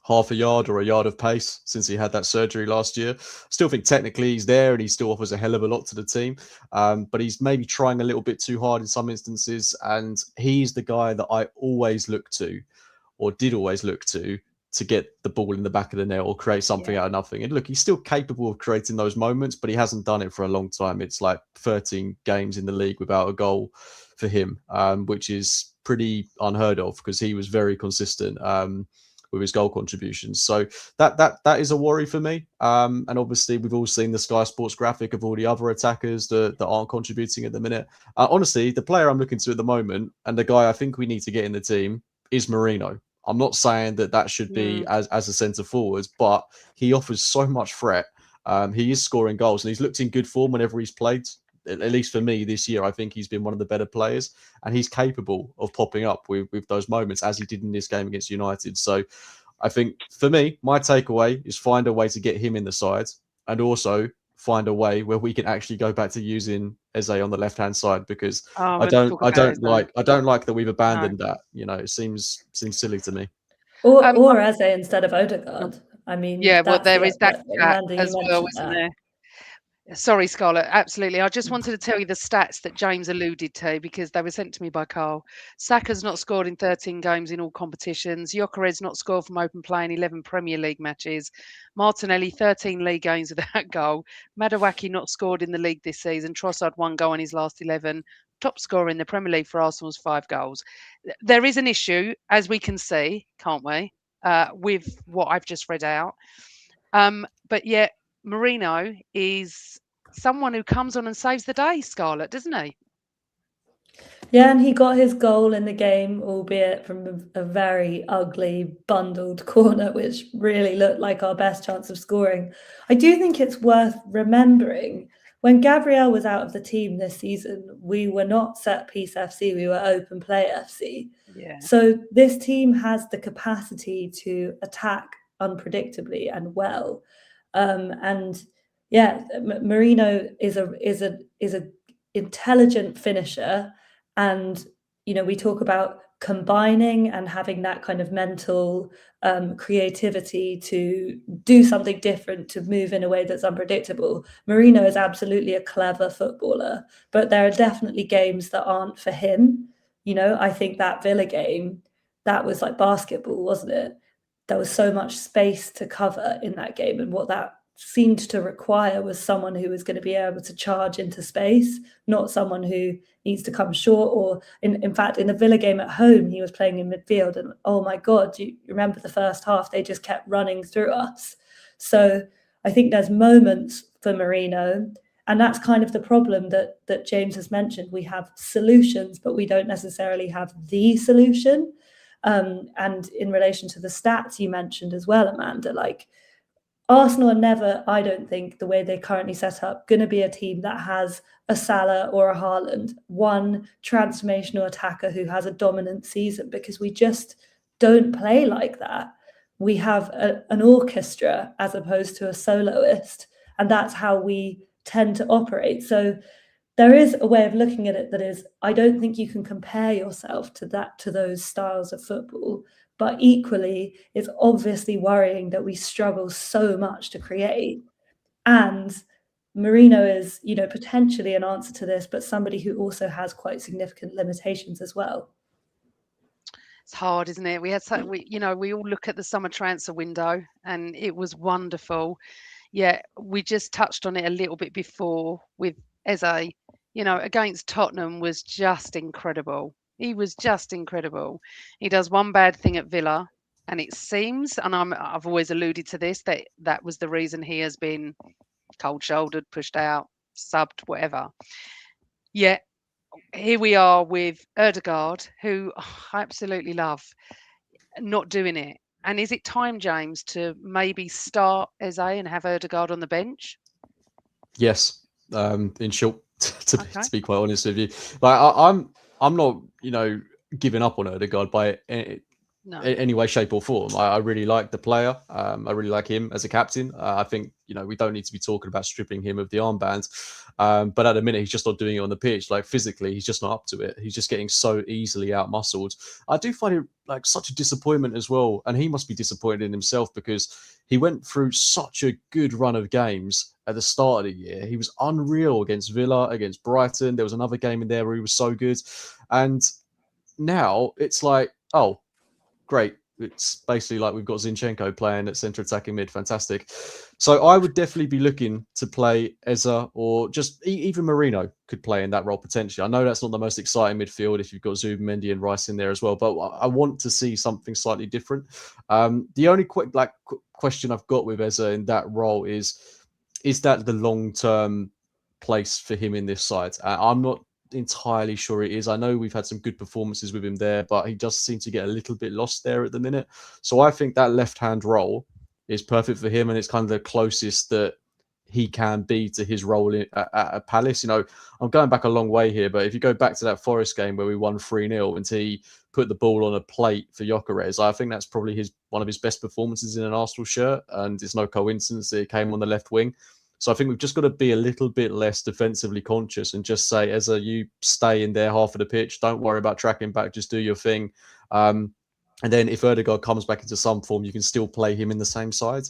half a yard or a yard of pace since he had that surgery last year. Still think technically he's there and he still offers a hell of a lot to the team. But he's maybe trying a little bit too hard in some instances. And he's the guy that I always look to, or did always look to get the ball in the back of the net or create something out of nothing. And look, he's still capable of creating those moments, but he hasn't done it for a long time. It's like 13 games in the league without a goal for him, which is pretty unheard of because he was very consistent with his goal contributions. So that is a worry for me. And obviously, we've all seen the Sky Sports graphic of all the other attackers that aren't contributing at the minute. Honestly, the player I'm looking to at the moment, and the guy I think we need to get in the team, is Marino. I'm not saying that should be as a centre forward, but he offers so much threat. He is scoring goals and he's looked in good form whenever he's played. At least for me this year, I think he's been one of the better players and he's capable of popping up with those moments as he did in this game against United. So I think for me, my takeaway is find a way to get him in the side and also find a way where we can actually go back to using Eze on the left-hand side because I don't like that we've abandoned that. You know, it seems silly to me. Or Eze instead of Odegaard. I mean, well, there is that Amanda, as well, isn't there? Sorry, Scarlett. Absolutely. I just wanted to tell you the stats that James alluded to because they were sent to me by Carl. Saka's not scored in 13 games in all competitions. Gyökeres not scored from open play in 11 Premier League matches. Martinelli, 13 league games without goal. Madueke not scored in the league this season. Trossard 1 goal in his last 11. Top scorer in the Premier League for Arsenal's 5 goals. There is an issue, as we can see, can't we, with what I've just read out. But yet, Marino is someone who comes on and saves the day, Scarlett, doesn't he? Yeah, and he got his goal in the game, albeit from a very ugly, bundled corner, which really looked like our best chance of scoring. I do think it's worth remembering when Gabriel was out of the team this season, we were not set piece FC, we were open play FC. Yeah. So this team has the capacity to attack unpredictably and well. Marino is a intelligent finisher, and we talk about combining and having that kind of mental creativity to do something different, to move in a way that's unpredictable. Marino is absolutely a clever footballer, but there are definitely games that aren't for him. I think that Villa game, that was like basketball, wasn't it? There was so much space to cover in that game, and what that seemed to require was someone who was going to be able to charge into space, not someone who needs to come short. Or in fact, in the Villa game at home, he was playing in midfield, and oh my God, you remember the first half, they just kept running through us. So I think there's moments for Marino, and that's kind of the problem that James has mentioned. We have solutions, but we don't necessarily have the solution. And in relation to the stats you mentioned as well, Amanda, like Arsenal are never, I don't think, the way they're currently set up, going to be a team that has a Salah or a Haaland, one transformational attacker who has a dominant season, because we just don't play like that. We have an orchestra as opposed to a soloist, and that's how we tend to operate. So there is a way of looking at it that is, I don't think you can compare yourself to those styles of football. But equally, it's obviously worrying that we struggle so much to create. And Marino is, potentially an answer to this, but somebody who also has quite significant limitations as well. It's hard, isn't it? We had we all look at the summer transfer window, and it was wonderful. Yeah, we just touched on it a little bit before with Eze. Against Tottenham was just incredible. He was just incredible. He does one bad thing at Villa, and it seems, and I've always alluded to this, that was the reason he has been cold-shouldered, pushed out, subbed, whatever. Yet here we are with Erdegaard, who I absolutely love, not doing it. And is it time, James, to maybe start Eze and have Erdegaard on the bench? Yes, in short, to be quite honest with you, like I'm not giving up on Erdegaard by any way, shape, or form. I really like the player. I really like him as a captain. I think we don't need to be talking about stripping him of the armband. But at the minute, he's just not doing it on the pitch. Like physically, he's just not up to it. He's just getting so easily out-muscled. I do find it like such a disappointment as well. And he must be disappointed in himself because he went through such a good run of games at the start of the year. He was unreal against Villa, against Brighton. There was another game in there where he was so good. And now it's like, oh, great. It's basically like we've got Zinchenko playing at centre attacking mid. Fantastic. So I would definitely be looking to play Eze, or just even Marino could play in that role potentially. I know that's not the most exciting midfield if you've got Zubimendi and Rice in there as well, but I want to see something slightly different. The only question I've got with Eze in that role is that the long-term place for him in this side? I'm not entirely sure it is. I know we've had some good performances with him there, but he does seem to get a little bit lost there at the minute. So I think that left-hand role is perfect for him, and it's kind of the closest that he can be to his role at Palace. I'm going back a long way here, but if you go back to that Forest game where we won 3-0 and he put the ball on a plate for Gyökeres, I think that's probably one of his best performances in an Arsenal shirt, and it's no coincidence that he came on the left wing. So I think we've just got to be a little bit less defensively conscious and just say, Eze, you stay in their half of the pitch. Don't worry about tracking back. Just do your thing. And then if Erdegaard comes back into some form, you can still play him in the same side.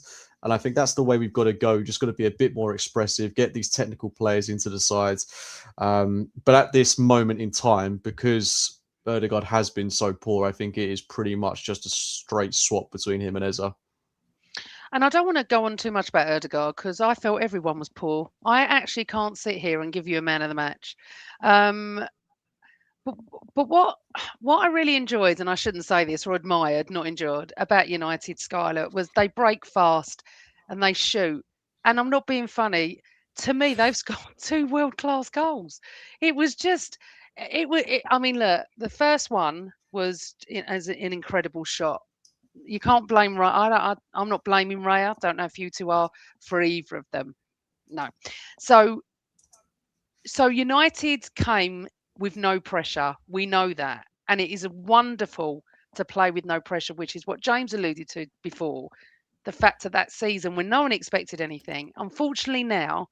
And I think that's the way we've got to go. Just got to be a bit more expressive, get these technical players into the sides. But at this moment in time, because Erdegaard has been so poor, I think it is pretty much just a straight swap between him and Eze. And I don't want to go on too much about Erdegaard because I felt everyone was poor. I actually can't sit here and give you a man of the match. But what I really enjoyed, and I shouldn't say this, or admired, not enjoyed, about United, Scarlett, was they break fast and they shoot. And I'm not being funny. To me, they've scored 2 world-class goals. It was just, I mean, look, the first one was as an incredible shot. You can't blame Raya. I'm not blaming Raya. I don't know if you two are for either of them. No. So United came with no pressure. We know that. And it is wonderful to play with no pressure, which is what James alluded to before. The fact that season when no one expected anything. Unfortunately now,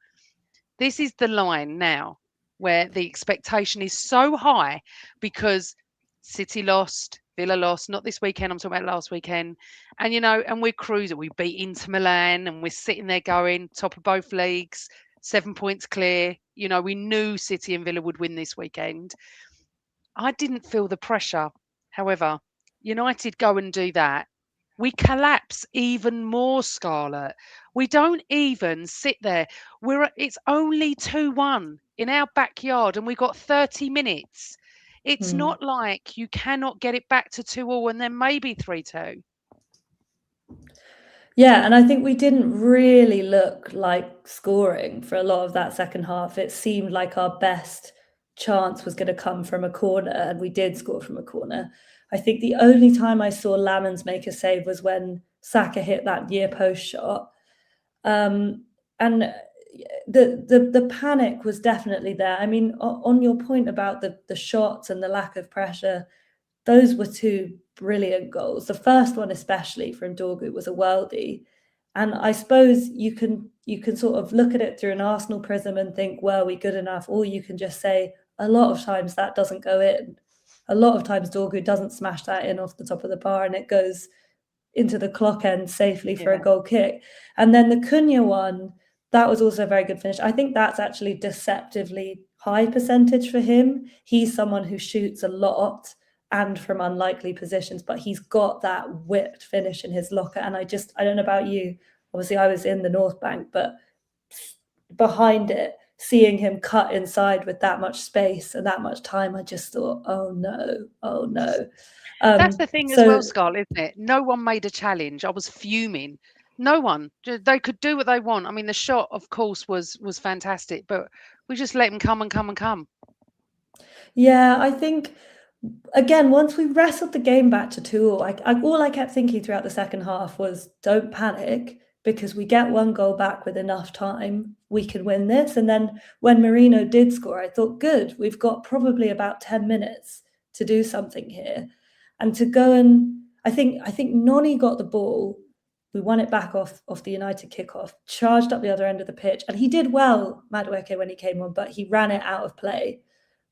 this is the line now where the expectation is so high because City lost, Villa lost, not this weekend, I'm talking about last weekend. And, and we're cruising. We beat Inter Milan and we're sitting there going top of both leagues, 7 points clear. We knew City and Villa would win this weekend. I didn't feel the pressure. However, United go and do that. We collapse even more, Scarlett. We don't even sit there. It's only 2-1 in our backyard and we got 30 minutes. It's not like you cannot get it back to 2-2 and then maybe 3-2. Yeah, and I think we didn't really look like scoring for a lot of that second half. It seemed like our best chance was going to come from a corner, and we did score from a corner. I think the only time I saw Lamens make a save was when Saka hit that near post shot. And the panic was definitely there. I mean, on your point about the shots and the lack of pressure, those were 2 brilliant goals. The first one, especially from Dorgu, was a worldie. And I suppose you can sort of look at it through an Arsenal prism and think, were we good enough? Or you can just say, a lot of times that doesn't go in. A lot of times Dorgu doesn't smash that in off the top of the bar and it goes into the clock end safely for a goal kick. And then the Cunha one, that was also a very good finish. I think that's actually deceptively high percentage for him. He's someone who shoots a lot. and from unlikely positions, but he's got that whipped finish in his locker. And I don't know about you, obviously I was in the North Bank, but behind it, seeing him cut inside with that much space and that much time, I just thought, oh no. That's the thing as well, Scarlett, isn't it? No one made a challenge. I was fuming. No one. They could do what they want. I mean, the shot, of course, was fantastic, but we just let him come and come and come. Yeah, I think, again, once we wrestled the game back to 2-2, all I kept thinking throughout the second half was, don't panic, because we get one goal back with enough time, we can win this. And then when Marino did score, I thought, good, we've got probably about 10 minutes to do something here. And to go and, I think Noni got the ball, we won it back off the United kickoff, charged up the other end of the pitch, and he did well, Madueke, when he came on, but he ran it out of play,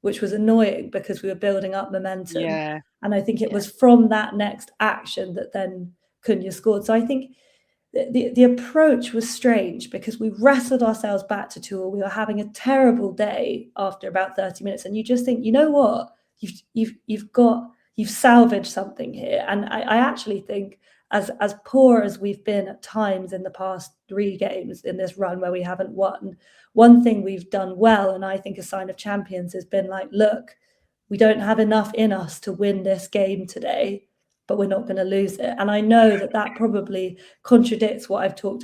which was annoying because we were building up momentum. Yeah. And I think it was from that next action that then Cunha scored. So I think the approach was strange because we wrestled ourselves back to 2-2. We were having a terrible day after about 30 minutes. And you just think, you know what? You've salvaged something here. And I actually think as poor as we've been at times in the past 3 games in this run where we haven't won, one thing we've done well, and I think a sign of champions, has been like, look, we don't have enough in us to win this game today, but we're not going to lose it. And I know that probably contradicts what I've talked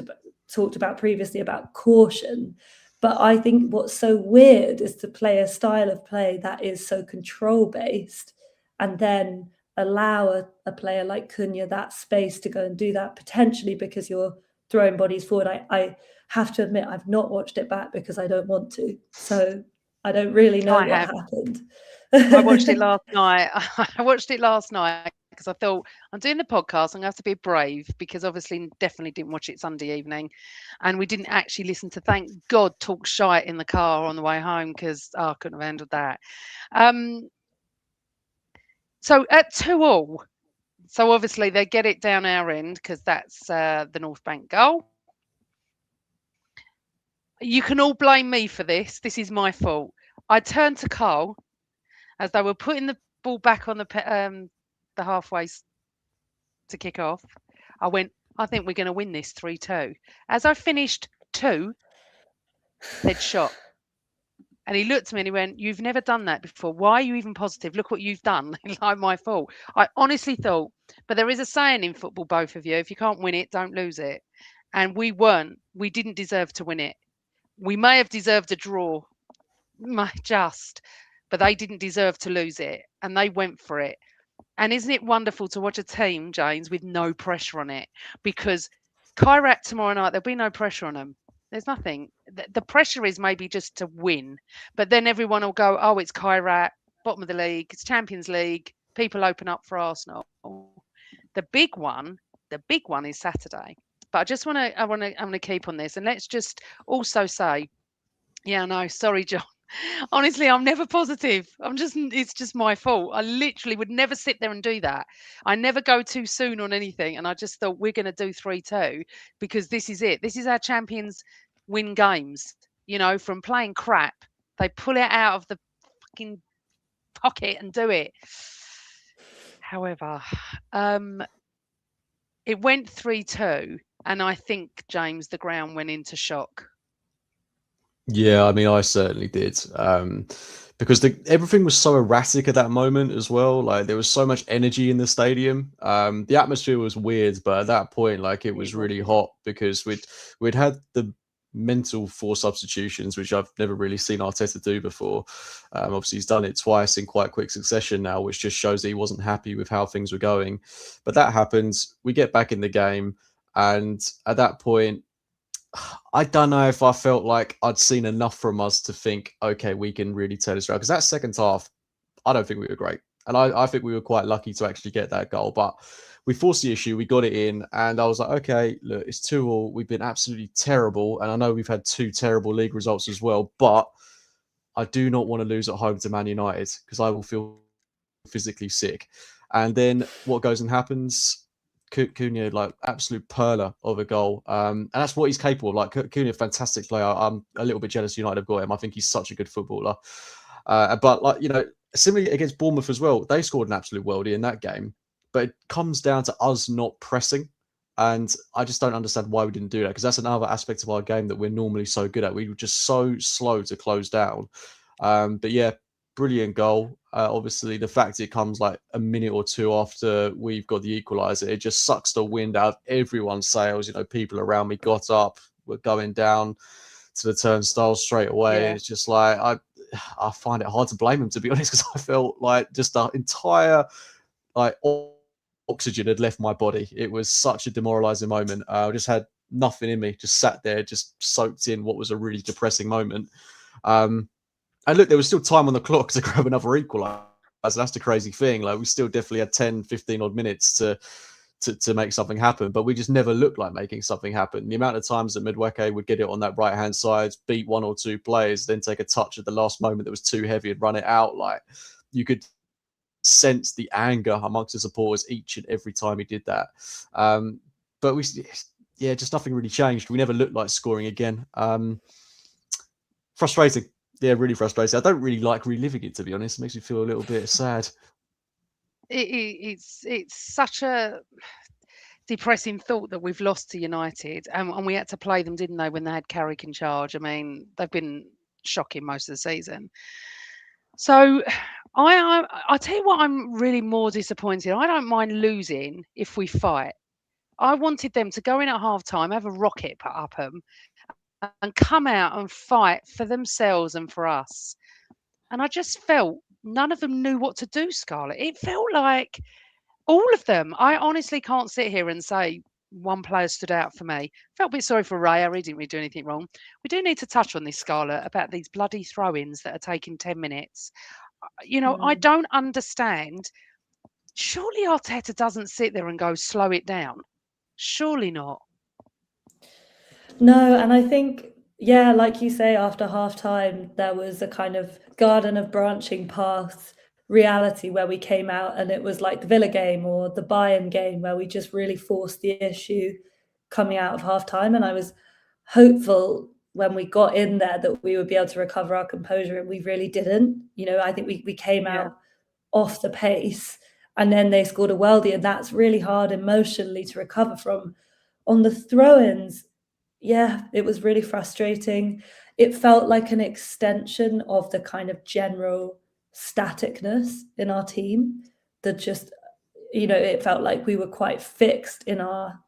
about previously about caution. But I think what's so weird is to play a style of play that is so control-based and then allow a player like Cunha that space to go and do that, potentially because you're throwing bodies forward. I have to admit, I've not watched it back because I don't want to. So I don't really know what happened. I watched it last night. I watched it last night because I thought, I'm doing the podcast, I'm going to have to be brave, because obviously definitely didn't watch it Sunday evening. And we didn't actually listen to, thank God, talk shite in the car on the way home, because I couldn't have handled that. So at 2-2, so obviously they get it down our end because that's the North Bank goal. You can all blame me for this. This is my fault. I turned to Carl as they were putting the ball back on the halfway to kick off. I went, I think we're going to win this 3-2. As I finished 2, they'd shot. And he looked at me and he went, you've never done that before. Why are you even positive? Look what you've done. Like, my fault. I honestly thought, but there is a saying in football, both of you, if you can't win it, don't lose it. And we didn't deserve to win it. We may have deserved a draw, but they didn't deserve to lose it. And they went for it. And isn't it wonderful to watch a team, James, with no pressure on it? Because Kairat tomorrow night, there'll be no pressure on them. There's nothing. The pressure is maybe just to win. But then everyone will go, oh, it's Kairat, bottom of the league, it's Champions League, people open up for Arsenal. The big one is Saturday. But I want to keep on this. And let's just also say, yeah, no, sorry, John. Honestly, I'm never positive. It's just my fault. I literally would never sit there and do that. I never go too soon on anything. And I just thought we're going to do 3-2 because this is it. This is our champions win games, from playing crap. They pull it out of the fucking pocket and do it. However, it went 3-2. And I think, James, the ground went into shock. Yeah, I mean, I certainly did. Because everything was so erratic at that moment as well. Like, there was so much energy in the stadium. The atmosphere was weird, but at that point, like, it was really hot because we'd had the mental 4 substitutions, which I've never really seen Arteta do before. Obviously, he's done it twice in quite quick succession now, which just shows that he wasn't happy with how things were going. But that happens. We get back in the game. And at that point, I don't know if I felt like I'd seen enough from us to think, okay, we can really turn this around. Because that second half, I don't think we were great. And I think we were quite lucky to actually get that goal. But we forced the issue. We got it in. And I was like, okay, look, it's 2-2. We've been absolutely terrible. And I know we've had 2 terrible league results as well. But I do not want to lose at home to Man United because I will feel physically sick. And then what goes and happens? Cunha, like, absolute perler of a goal. And that's what he's capable of. Like, Cunha, fantastic player. I'm a little bit jealous United have got him. I think he's such a good footballer. But, like, similarly against Bournemouth as well, they scored an absolute worldie in that game, but it comes down to us not pressing. And I just don't understand why we didn't do that, because that's another aspect of our game that we're normally so good at. We were just so slow to close down. But yeah, brilliant goal. Obviously, the fact it comes like a minute or two after we've got the equaliser, it just sucks the wind out of everyone's sails. You know, people around me got up, were going down to the turnstiles straight away. Yeah. And it's just like, I find it hard to blame him, to be honest, because I felt like just the entire like oxygen had left my body. It was such a demoralizing moment. I just had nothing in me, just sat there, just soaked in what was a really depressing moment. And look, there was still time on the clock to grab another equaliser. That's the crazy thing. Like, we still definitely had 10, 15 odd minutes to make something happen, but we just never looked like making something happen. The amount of times that Midweke would get it on that right-hand side, beat one or two players, then take a touch at the last moment that was too heavy and run it out, like, you could sense the anger amongst the supporters each and every time he did that. But just nothing really changed. We never looked like scoring again. Frustrating. Yeah, really frustrating. I don't really like reliving it, to be honest. It makes me feel a little bit sad. It's such a depressing thought that we've lost to United, and we had to play them, didn't they, when they had Carrick in charge? I mean, they've been shocking most of the season. So I tell you what, I'm really more disappointed. I don't mind losing if we fight. I wanted them to go in at half time, have a rocket put up them, and come out and fight for themselves and for us. And I just felt none of them knew what to do, Scarlett. It felt like all of them. I honestly can't sit here and say one player stood out for me. Felt a bit sorry for Raya. He didn't really do anything wrong. We do need to touch on this, Scarlett, about these bloody throw-ins that are taking 10 minutes. You know, I don't understand. Surely Arteta doesn't sit there and go, slow it down. Surely not. No, and I think, yeah, like you say, after half time, there was a kind of garden of branching paths reality where we came out and it was like the Villa game or the Bayern game where we just really forced the issue coming out of half time. And I was hopeful when we got in there that we would be able to recover our composure, and we really didn't. You know, I think we came out off the pace, and then they scored a worldie, and that's really hard emotionally to recover from. On the throw-ins, yeah, it was really frustrating. It felt like an extension of the kind of general staticness in our team that just, you know, it felt like we were quite fixed in our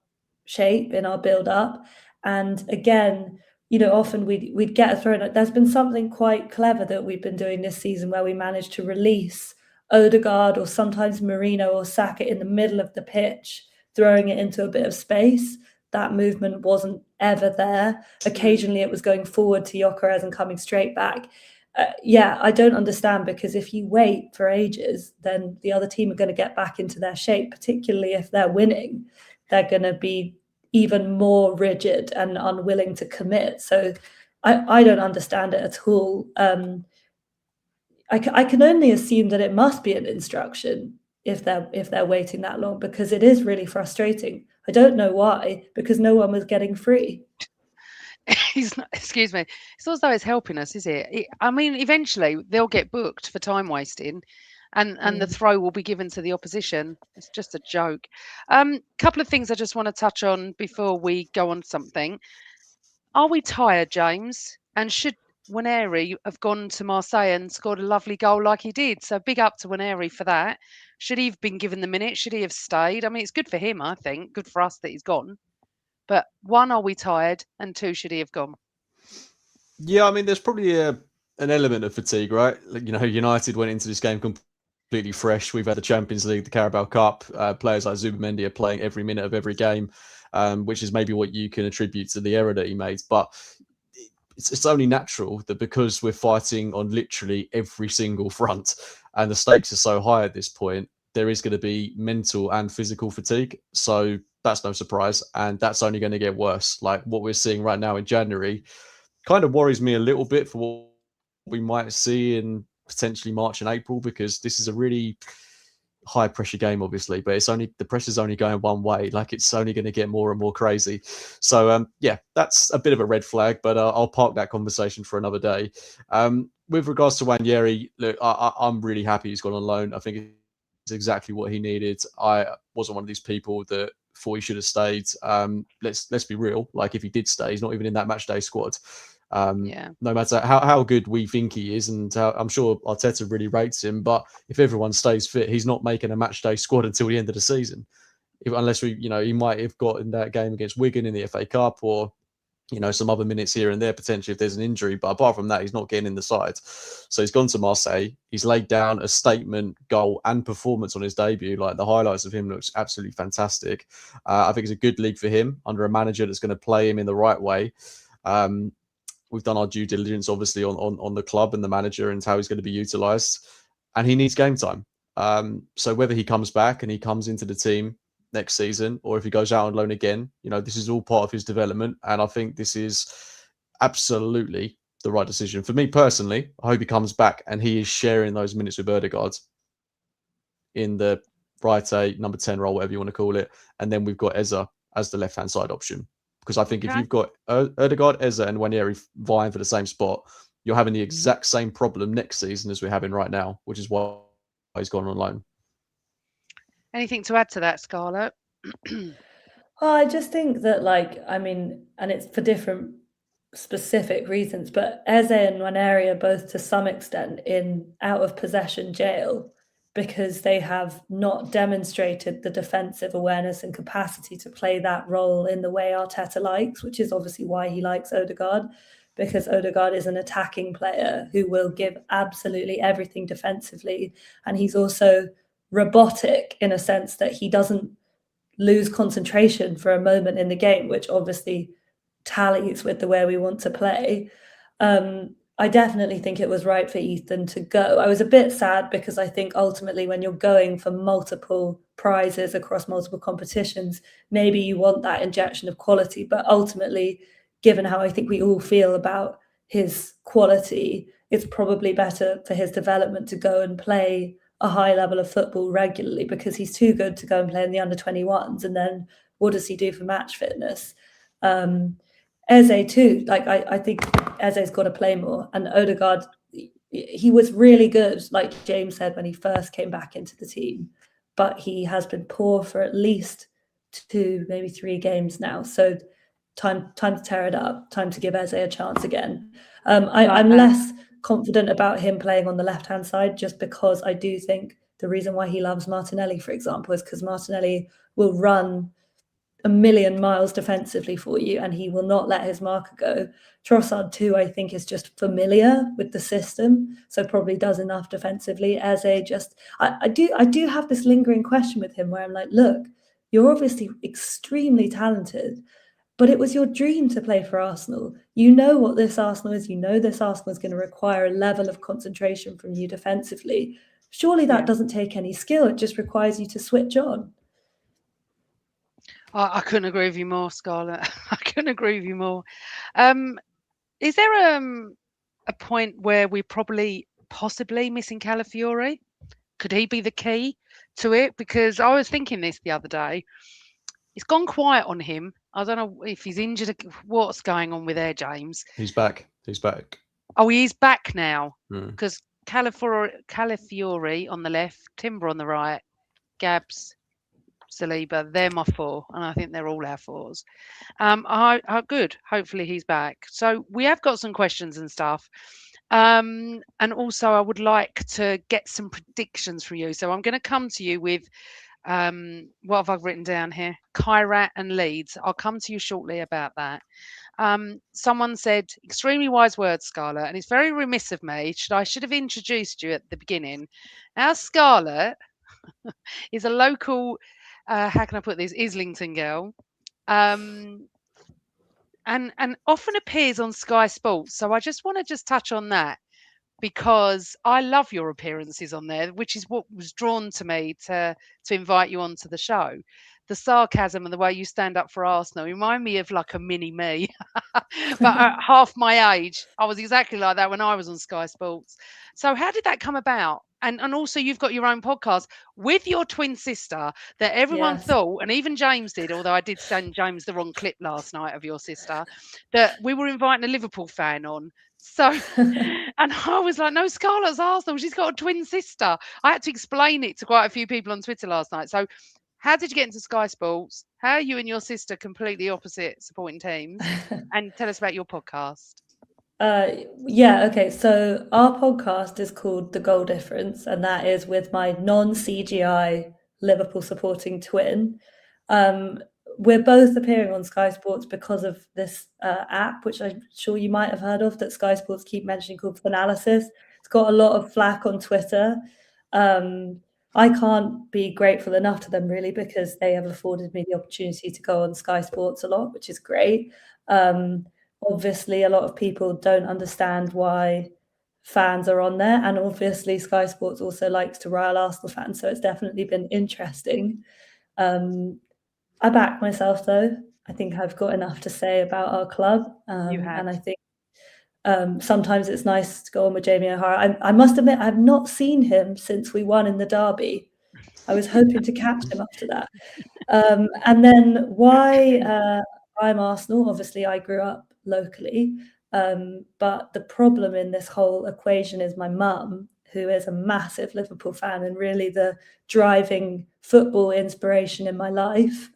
shape, in our build-up. And again, you know, often we'd get a throw in. There's been something quite clever that we've been doing this season where we managed to release Odegaard or sometimes Marino or Saka in the middle of the pitch, throwing it into a bit of space. That movement wasn't ever there. Occasionally it was going forward to Gyökeres and coming straight back. I don't understand, because if you wait for ages, then the other team are going to get back into their shape, particularly if they're winning. They're going to be even more rigid and unwilling to commit. So I don't understand it at all. I can only assume that it must be an instruction if they're waiting that long, because it is really frustrating. I don't know why, because no one was getting free. He's not, excuse me. It's as though it's helping us, is it? I mean, eventually they'll get booked for time wasting, and the throw will be given to the opposition. It's just a joke. Couple of things I just want to touch on before we go on something. Are we tired, James? And should Waneri have gone to Marseille and scored a lovely goal like he did? So big up to Waneri for that. Should he have been given the minute? Should he have stayed? I mean, it's good for him, I think. Good for us that he's gone. But one, are we tired? And two, should he have gone? Yeah, I mean, there's probably an element of fatigue, right? Like, you know, United went into this game completely fresh. We've had the Champions League, the Carabao Cup. Players like Zubimendi are playing every minute of every game, which is maybe what you can attribute to the error that he made. But it's only natural that because we're fighting on literally every single front and the stakes are so high at this point, there is going to be mental and physical fatigue. So that's no surprise. And that's only going to get worse. Like what we're seeing right now in January kind of worries me a little bit for what we might see in potentially March and April, because this is a really high pressure game, obviously, but the pressure's only going one way. Like it's only going to get more and more crazy. So that's a bit of a red flag, but I'll park that conversation for another day. with regards to Wanyeri, look, I'm really happy he's gone on loan. I think it's exactly what he needed. I wasn't one of these people that thought he should have stayed. Let's be real. Like, if he did stay, he's not even in that match day squad. Yeah. No matter how good we think he is, and I'm sure Arteta really rates him, but if everyone stays fit, he's not making a match day squad until the end of the season. Unless he might have got in that game against Wigan in the FA Cup, or some other minutes here and there potentially if there's an injury. But apart from that, he's not getting in the side. So he's gone to Marseille. He's laid down a statement goal and performance on his debut. Like, the highlights of him looks absolutely fantastic. I think it's a good league for him under a manager that's going to play him in the right way. We've done our due diligence, obviously, on the club and the manager and how he's going to be utilised. And he needs game time. So whether he comes back and he comes into the team next season, or if he goes out on loan again, this is all part of his development. And I think this is absolutely the right decision. For me personally, I hope he comes back and he is sharing those minutes with Ødegaard in the right number 10 role, whatever you want to call it. And then we've got Eze as the left-hand side option. Because I think if you've got Ødegaard, Eze and Wanyeri vying for the same spot, you're having the exact same problem next season as we're having right now, which is why he's gone on loan. Anything to add to that, Scarlett? I just think that, and it's for different specific reasons, but Eze and Nwaneri are both to some extent in out of possession jail because they have not demonstrated the defensive awareness and capacity to play that role in the way Arteta likes, which is obviously why he likes Ødegaard, because Ødegaard is an attacking player who will give absolutely everything defensively. And he's also robotic in a sense that he doesn't lose concentration for a moment in the game, which obviously tallies with the way we want to play. I definitely think it was right for Ethan to go. I was a bit sad because I think ultimately when you're going for multiple prizes across multiple competitions, maybe you want that injection of quality. But ultimately, given how I think we all feel about his quality, it's probably better for his development to go and play a high level of football regularly, because he's too good to go and play in the under-21s. And then what does he do for match fitness? Eze too, I think Eze's got to play more. And Ødegaard, he was really good, like James said, when he first came back into the team, but he has been poor for at least 2, maybe 3 games now. So time to tear it up, time to give Eze a chance again. I'm less confident about him playing on the left-hand side, just because I do think the reason why he loves Martinelli, for example, is because Martinelli will run a million miles defensively for you and he will not let his marker go. Trossard too, I think, is just familiar with the system, so probably does enough defensively. Eze just, I do have this lingering question with him where I'm like, look, you're obviously extremely talented, but it was your dream to play for Arsenal. You know what this Arsenal is. You know this Arsenal is going to require a level of concentration from you defensively. Surely that doesn't take any skill. It just requires you to switch on. I couldn't agree with you more, Scarlett. I couldn't agree with you more. Is there a point where we're possibly missing Calafiori? Could he be the key to it? Because I was thinking this the other day. It's gone quiet on him. I don't know if he's injured. What's going on with there, James? He's back. Oh, he is back now. Mm. Because Calafiori on the left, Timber on the right, Gabs, Saliba, they're my 4, and I think they're all our 4s. Good. Hopefully he's back. So we have got some questions and stuff. And also I would like to get some predictions from you. So I'm going to come to you with what have I written down here? Kairat and Leeds. I'll come to you shortly about that. Someone said, extremely wise words, Scarlett, and it's very remiss of me. I should have introduced you at the beginning. Our Scarlett is a local, how can I put this, Islington girl, and often appears on Sky Sports. So I just want to touch on that, because I love your appearances on there, which is what was drawn to me to invite you onto the show. The sarcasm and the way you stand up for Arsenal remind me of like a mini me. But at half my age, I was exactly like that when I was on Sky Sports. So how did that come about? And also you've got your own podcast with your twin sister that everyone Yes. thought, and even James did, although I did send James the wrong clip last night of your sister, that we were inviting a Liverpool fan on. So, and I was like, no, Scarlett's Arsenal. She's got a twin sister. I had to explain it to quite a few people on Twitter last night. So, how did you get into Sky Sports? How are you and your sister completely opposite supporting teams? And tell us about your podcast. Yeah, okay. So our podcast is called The Goal Difference, and that is with my non-CGI Liverpool supporting twin. We're both appearing on Sky Sports because of this app, which I'm sure you might have heard of, that Sky Sports keep mentioning, called Finalysis. It's got a lot of flack on Twitter. I can't be grateful enough to them, really, because they have afforded me the opportunity to go on Sky Sports a lot, which is great. Obviously, a lot of people don't understand why fans are on there, and obviously Sky Sports also likes to rile Arsenal fans, so it's definitely been interesting. I back myself, though. I think I've got enough to say about our club, You have. and I think sometimes it's nice to go on with Jamie O'Hara. I must admit, I've not seen him since we won in the derby. I was hoping to catch him after that. And then why I'm Arsenal, obviously I grew up locally, but the problem in this whole equation is my mum, who is a massive Liverpool fan and really the driving football inspiration in my life.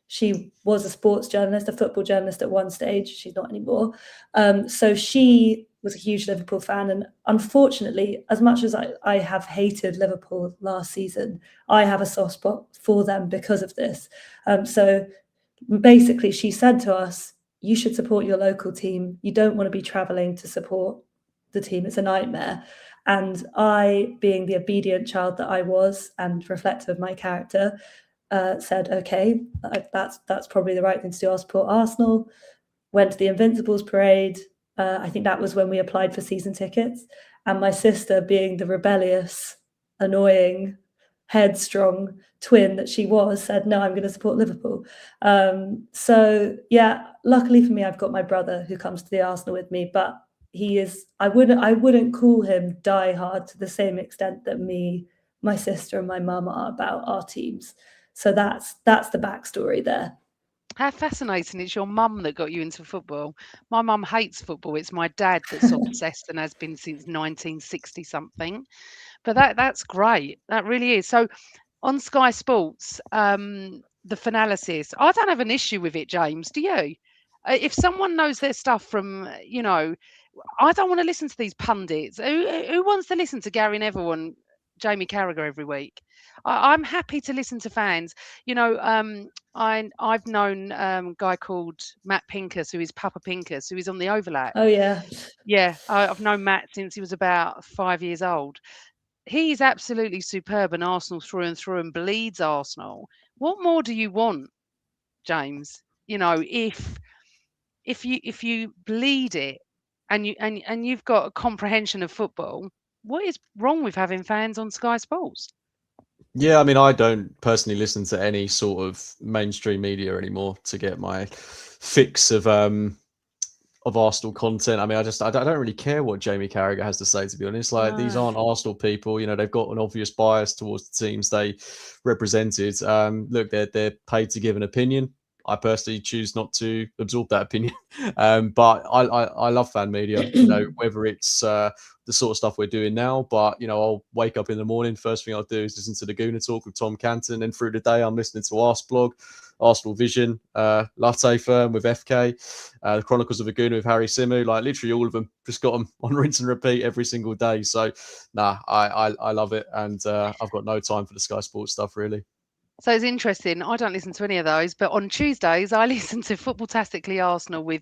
She was a sports journalist, a football journalist at one stage. She's not anymore. So she was a huge Liverpool fan. And unfortunately, as much as I have hated Liverpool last season, I have a soft spot for them because of this. So basically, she said to us, you should support your local team. You don't want to be travelling to support the team. It's a nightmare. And I, being the obedient child that I was and reflective of my character, said, okay, that's probably the right thing to do. I'll support Arsenal. Went to the Invincibles parade. I think that was when we applied for season tickets. And my sister, being the rebellious, annoying, headstrong twin that she was, said, no, I'm going to support Liverpool. So yeah, luckily for me, I've got my brother who comes to the Arsenal with me, but he is, I wouldn't call him diehard to the same extent that me, my sister and my mum are about our teams. So that's the backstory there. How fascinating. It's your mum that got you into football. My mum hates football. It's my dad that's obsessed and has been since 1960 something. But that's great. That really is. So on Sky Sports, the Finalysis, I don't have an issue with it, James. Do you? If someone knows their stuff from, I don't want to listen to these pundits. Who wants to listen to Gary Neville and Jamie Carragher every week? I'm happy to listen to fans. I've known a guy called Matt Pincus, who is Papa Pincus, who is on the Overlap. Oh yeah. Yeah, I've known Matt since he was about 5 years old. He's absolutely superb and Arsenal through and through and bleeds Arsenal. What more do you want, James? If you bleed it and you've got a comprehension of football, what is wrong with having fans on Sky Sports? Yeah, I mean, I don't personally listen to any sort of mainstream media anymore to get my fix of Arsenal content. I mean, I don't really care what Jamie Carragher has to say, to be honest. Like, these aren't Arsenal people. They've got an obvious bias towards the teams they represented. Look, they're paid to give an opinion. I personally choose not to absorb that opinion. But I love fan media, whether it's the sort of stuff we're doing now. But, I'll wake up in the morning. First thing I'll do is listen to the Gooner Talk with Tom Canton. And through the day, I'm listening to Arseblog, Arsenal Vision, Latte Firm with FK, the Chronicles of a Gooner with Harry Simu. Like, literally all of them. Just got them on rinse and repeat every single day. So, I love it. And I've got no time for the Sky Sports stuff, really. So it's interesting. I don't listen to any of those, but on Tuesdays I listen to Football-tastically Arsenal with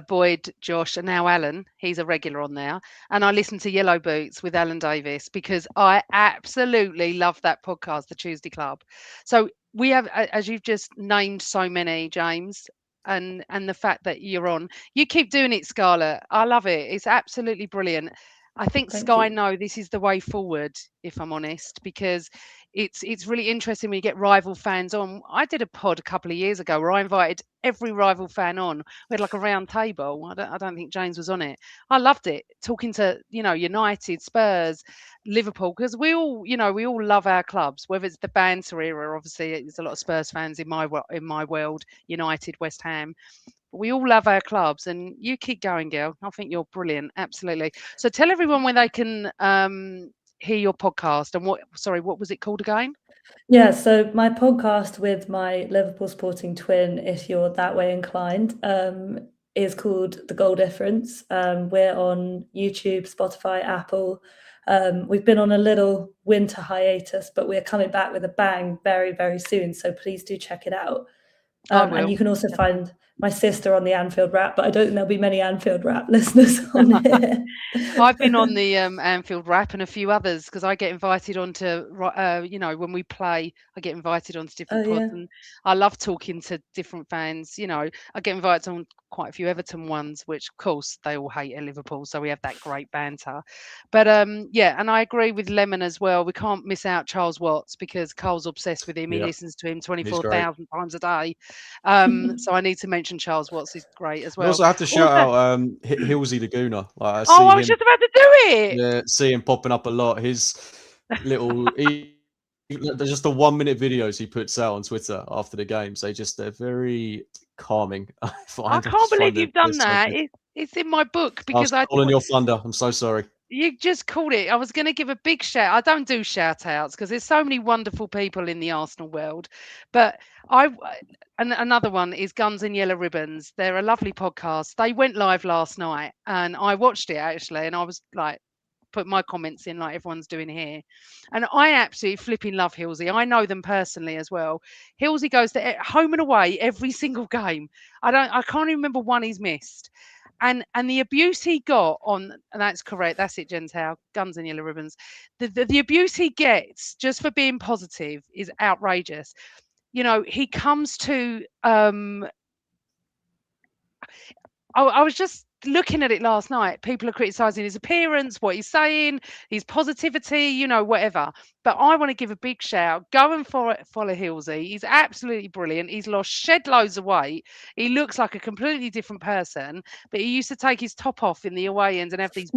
Boyd, Josh, and now Alan. He's a regular on there. And I listen to Yellow Boots with Alan Davis because I absolutely love that podcast, The Tuesday Club. So we have, as you've just named so many, James, and the fact that you're on. You keep doing it, Scarlett. I love it. It's absolutely brilliant. I think Thank Sky you. know this is the way forward, if I'm honest, because it's really interesting when you get rival fans on. I did a pod a couple of years ago where I invited every rival fan on. We had like a round table. I don't think James was on it. I loved it, talking to United, Spurs, Liverpool, because we all love our clubs. Whether it's the banter era, obviously there's a lot of Spurs fans in my world, United, West Ham. We all love our clubs, and you keep going, girl. I think you're brilliant, absolutely. So tell everyone where they can hear your podcast and what was it called again? Yeah, so my podcast with my Liverpool sporting twin, if you're that way inclined, is called The Goal Difference. We're on YouTube, Spotify, Apple. We've been on a little winter hiatus, but we're coming back with a bang very, very soon. So please do check it out. And you can also find my sister on the Anfield Wrap, but I don't think there'll be many Anfield Wrap listeners on here. I've been on the Anfield Wrap and a few others because I get invited onto, when we play, I get invited onto different pods, and I love talking to different fans. I get invited on quite a few Everton ones, which of course they all hate Liverpool, so we have that great banter. But and I agree with Lemon as well. We can't miss out Charles Watts because Carl's obsessed with him. He listens to him 24,000 times a day. So I need to mention Charles Watts is great as well. I also have to shout out Hillsy the Gooner. I was just about to do it. Yeah, see him popping up a lot. His little there's just the 1 minute videos he puts out on Twitter after the games. They're very calming. I can't believe you've done that. It's in my book because I was calling your thunder. I'm so sorry. You just called it. I was going to give a big shout. I don't do shout outs because there's so many wonderful people in the Arsenal world. But and another one is Guns and Yellow Ribbons. They're a lovely podcast. They went live last night and I watched it actually. And I was like, put my comments in like everyone's doing here. And I absolutely flipping love Hillsy. I know them personally as well. Hillsy goes to home and away every single game. I can't even remember one he's missed. And the abuse he got on, and that's correct, that's it, Gentile, Guns and Yellow Ribbons. The abuse he gets just for being positive is outrageous. He comes to I was just looking at it last night. People are criticizing his appearance, what he's saying, his positivity, whatever. But I want to give a big shout. Go and follow Hillsy. He's absolutely brilliant. He's shed loads of weight. He looks like a completely different person. But he used to take his top off in the away ends and have these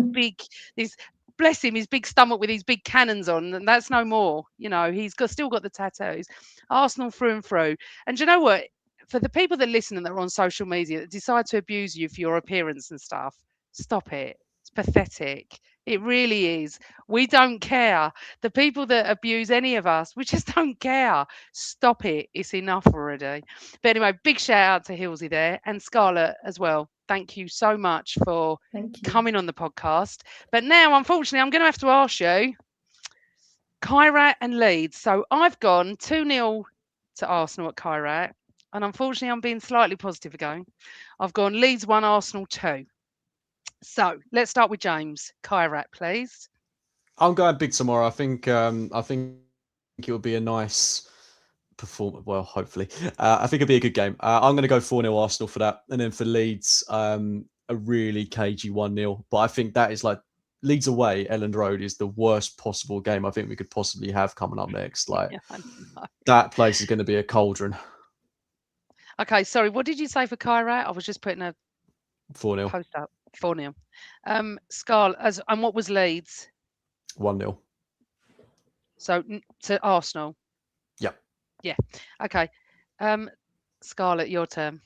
bless him, his big stomach with his big cannons on, and that's no more. He's still got the tattoos. Arsenal through and through. And do you know what? For the people that listen and that are on social media that decide to abuse you for your appearance and stuff, stop it. It's pathetic. It really is. We don't care. The people that abuse any of us, we just don't care. Stop it. It's enough already. But anyway, big shout out to Hillsy there and Scarlett as well. Thank you so much for coming on the podcast. But now, unfortunately, I'm going to have to ask you, Kairat and Leeds. So I've gone 2-0 to Arsenal at Kairat. And unfortunately, I'm being slightly positive again. I've gone Leeds 1, Arsenal 2. So let's start with James. Kairat, please. I'm going big tomorrow. I think it will be a nice performance. Well, hopefully. I think it'll be a good game. I'm going to go 4-0 Arsenal for that. And then for Leeds, a really cagey 1-0. But I think that is like Leeds away, Elland Road is the worst possible game I think we could possibly have coming up next. Like that place is going to be a cauldron. Okay, sorry. What did you say for Kairat? I was just putting a 4-0 post up. 4-0. Scarlett, and what was Leeds? 1-0. So to Arsenal. Yep. Yeah. Okay. Scarlett, your turn.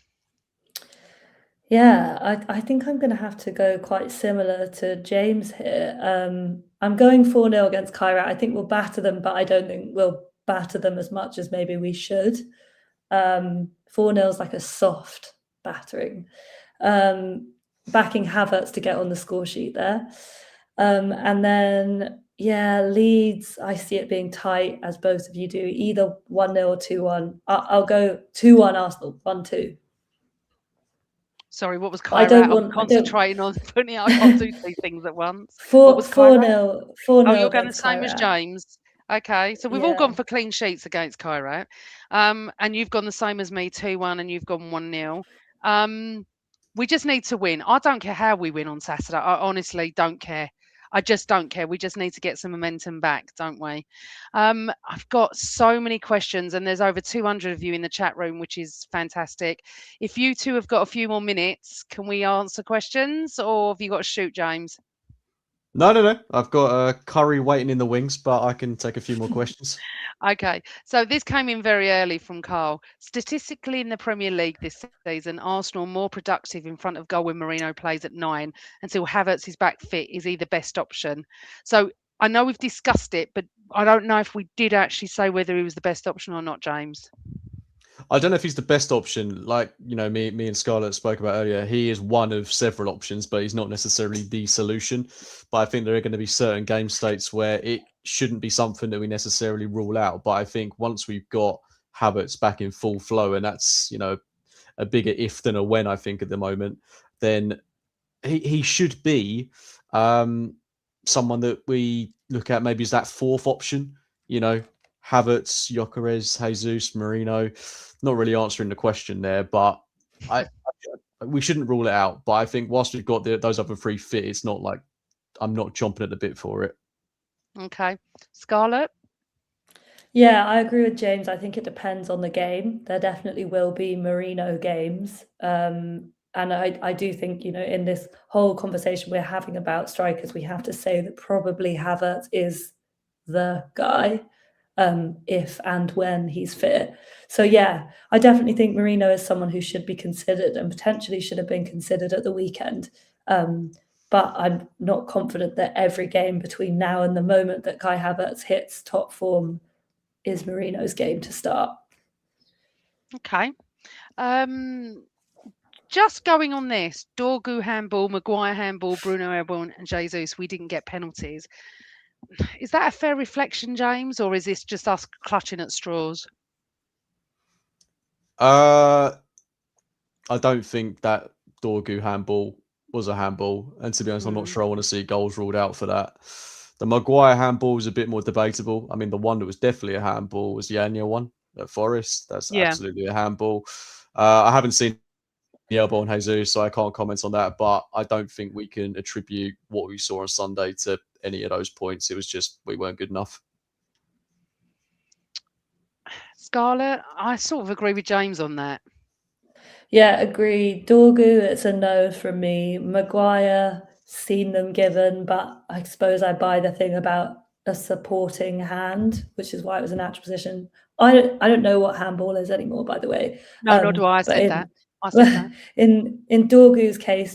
Yeah, I think I'm going to have to go quite similar to James here. I'm going 4-0 against Kairat. I think we'll batter them, but I don't think we'll batter them as much as maybe we should. 4-0 is like a soft battering. Backing Havertz to get on the score sheet there. And then, Leeds, I see it being tight, as both of you do, either 1-0 or 2-1. I'll go 2-1 Arsenal, 1-2. Sorry, what was Kairat? I'm concentrating on putting out. I can't do two things at once. 4-0. Oh, you're going the same as James. Okay, so we've all gone for clean sheets against Kairat. And you've gone the same as me, 2-1, and you've gone 1-0. We just need to win. I don't care how we win on Saturday. I honestly don't care. I just don't care. We just need to get some momentum back, don't we? I've got so many questions, and there's over 200 of you in the chat room, which is fantastic. If you two have got a few more minutes, can we answer questions, or have you got to shoot, James? No. I've got a curry waiting in the wings, but I can take a few more questions. Okay, so this came in very early from Carl. Statistically, in the Premier League this season, Arsenal more productive in front of goal when Marino plays at 9 until Havertz is back fit. Is he the best option? So I know we've discussed it, but I don't know if we did actually say whether he was the best option or not, James. I don't know if he's the best option. Like, me and Scarlett spoke about earlier, he is one of several options, but he's not necessarily the solution. But I think there are going to be certain game states where it shouldn't be something that we necessarily rule out. But I think once we've got Havertz back in full flow, and that's, a bigger if than a when, I think, at the moment, then he should be someone that we look at maybe as that fourth option, Havertz, Gyökeres, Jesus, Marino. Not really answering the question there, but we shouldn't rule it out. But I think whilst we've got those other three fit, it's not like I'm not chomping at the bit for it. Okay. Scarlett? Yeah, I agree with James. I think it depends on the game. There definitely will be Marino games. And I do think, in this whole conversation we're having about strikers, we have to say that probably Havertz is the guy. If and when he's fit. So yeah, I definitely think Marino is someone who should be considered and potentially should have been considered at the weekend. But I'm not confident that every game between now and the moment that Kai Havertz hits top form is Marino's game to start. Okay. Just going on this, Dorgu handball, Maguire handball, Bruno handball, and Jesus, we didn't get penalties. Is that a fair reflection, James, or is this just us clutching at straws? I don't think that Dorgu handball was a handball, and to be honest, I'm not sure I want to see goals ruled out for that. The Maguire handball is a bit more debatable. I mean, the one that was definitely a handball was the Anya one at Forest. That's absolutely a handball. I haven't seen the elbow on Jesus, so I can't comment on that, but I don't think we can attribute what we saw on Sunday to any of those points. It was just we weren't good enough. Scarlett, I sort of agree with James on that. Yeah, agree. Dorgu, it's a no from me. Maguire, seen them given, but I suppose I buy the thing about a supporting hand, which is why it was a natural position. I don't know what handball is anymore, by the way. No, nor do I. I said that. I said that. In Dorgu's case,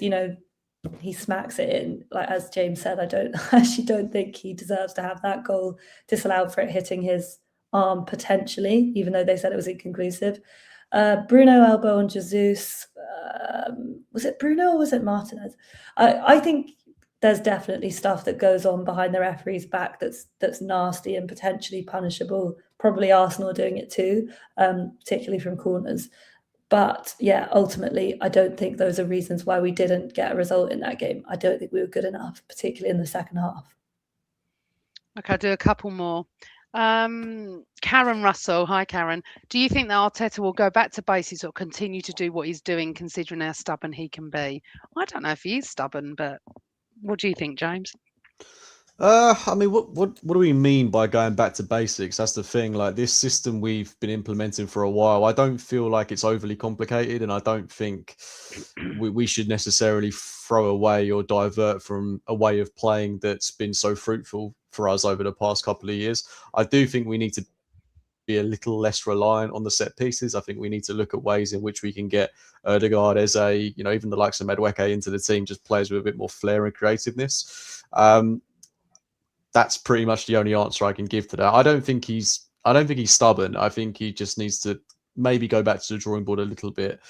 he smacks it in. Like as James said, I actually don't think he deserves to have that goal disallowed for it hitting his arm potentially, even though they said it was inconclusive. Bruno elbow on Jesus. Was it Bruno or was it Martinez? I think there's definitely stuff that goes on behind the referee's back that's nasty and potentially punishable. Probably Arsenal are doing it too, particularly from corners. But yeah, ultimately, I don't think those are reasons why we didn't get a result in that game. I don't think we were good enough, particularly in the second half. Okay, I'll do a couple more. Karen Russell, hi Karen. Do you think that Arteta will go back to basics or continue to do what he's doing, considering how stubborn he can be? I don't know if he is stubborn, but what do you think, James? I mean, what do we mean by going back to basics? That's the thing. Like this system we've been implementing for a while, I don't feel like it's overly complicated, and I don't think we should necessarily throw away or divert from a way of playing that's been so fruitful for us over the past couple of years. I do think we need to be a little less reliant on the set pieces. I think we need to look at ways in which we can get Ødegaard, Eze, even the likes of Madueke into the team, just players with a bit more flair and creativeness. That's pretty much the only answer I can give to that. I don't think he's stubborn. I think he just needs to maybe go back to the drawing board a little bit,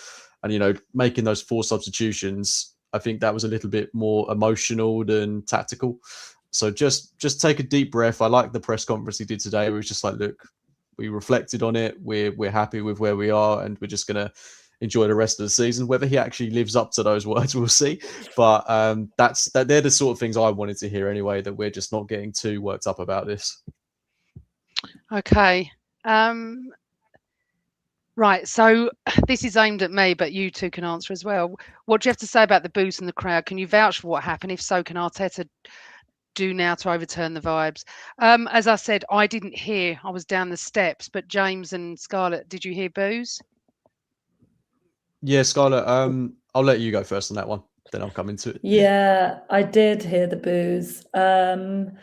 and making those 4 substitutions. I think that was a little bit more emotional than tactical. So just take a deep breath. I like the press conference he did today. Where it was just like, look, we reflected on it. We're happy with where we are, and we're just gonna enjoy the rest of the season. Whether he actually lives up to those words, we'll see. But they're the sort of things I wanted to hear anyway, that we're just not getting too worked up about this. Okay. Right. So this is aimed at me, but you two can answer as well. What do you have to say about the booze and the crowd? Can you vouch for what happened? If so, can Arteta do now to overturn the vibes? As I said, I didn't hear. I was down the steps, but James and Scarlett, did you hear boos? Yeah, Scarlett, I'll let you go first on that one. Then I'll come into it. Yeah, I did hear the boos. Terrible.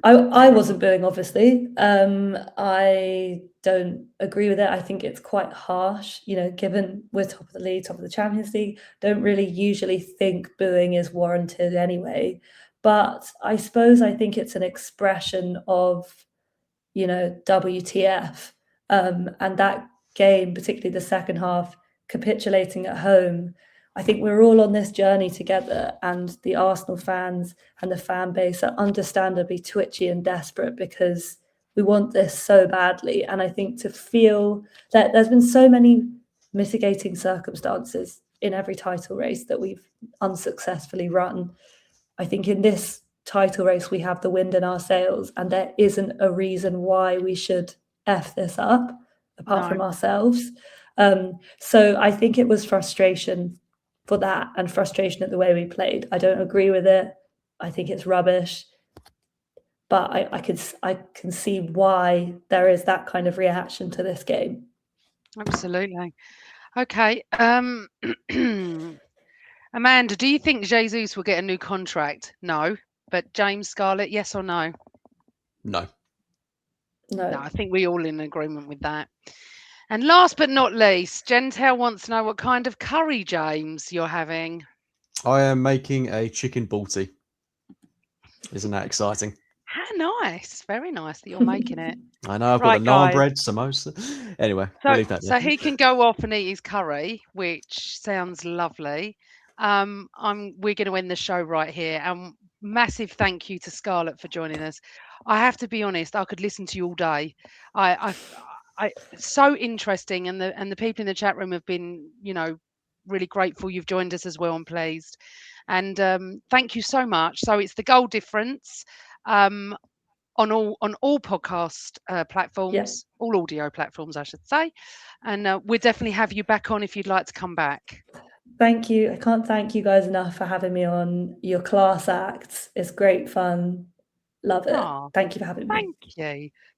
I wasn't booing, obviously. I don't agree with it. I think it's quite harsh, given we're top of the league, top of the Champions League. Don't really usually think booing is warranted anyway. But I suppose I think it's an expression of, WTF. And that game, particularly the second half, capitulating at home. I think we're all on this journey together, and the Arsenal fans and the fan base are understandably twitchy and desperate because we want this so badly. And I think to feel that there's been so many mitigating circumstances in every title race that we've unsuccessfully run. I think in this title race, we have the wind in our sails, and there isn't a reason why we should F this up apart from ourselves. So I think it was frustration for that and frustration at the way we played. I don't agree with it. I think it's rubbish. But I can see why there is that kind of reaction to this game. Absolutely. Okay. Amanda, do you think Jesus will get a new contract? No. But James, Scarlett, yes or no? No. No, I think we're all in agreement with that. And last but not least, Gentel wants to know what kind of curry, James, you're having. I am making a chicken balti. Isn't that exciting? How nice. Very nice that you're making it. I know, I've Right, got the naan guys. bread, samosa. Anyway, we'll leave that So there. he can go off and eat his curry, which sounds lovely. We're going to end the show right here. And massive thank you to Scarlett for joining us. I have to be honest, I could listen to you all day. So interesting, and the people in the chat room have been, really grateful you've joined us as well and pleased. And thank you so much. So it's the goal difference. On all podcast platforms, all audio platforms, I should say. And we'll definitely have you back on if you'd like to come back. Thank you. I can't thank you guys enough for having me on. Your class acts. It's great fun. Love it. Thank you for having me.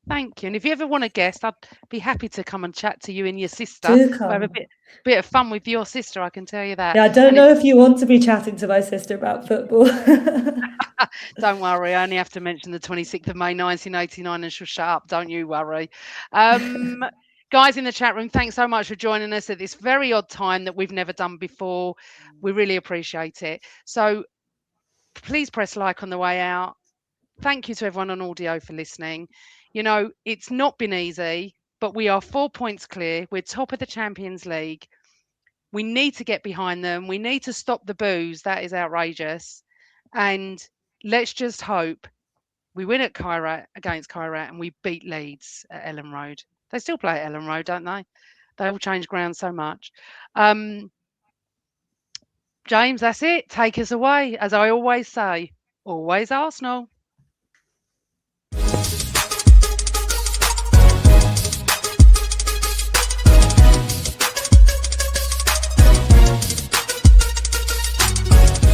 Thank you. And if you ever want a guest, I'd be happy to come and chat to you and your sister. Do come. We'll have a bit of fun with your sister, I can tell you that. Yeah, I don't know if you want to be chatting to my sister about football. Don't worry, I only have to mention the 26th of May 1989 and she'll shut up. Don't you worry. Guys in the chat room, thanks so much for joining us at this very odd time that we've never done before. We really appreciate it. So please press like on the way out. Thank you to everyone on audio for listening. It's not been easy, but we are 4 points clear. We're top of the Champions League. We need to get behind them. We need to stop the boos. That is outrageous. And let's just hope we win at against Kairat and we beat Leeds at Ellen Road. They still play at Ellen Road, don't they? They all change ground so much. James, that's it. Take us away. As I always say, always Arsenal.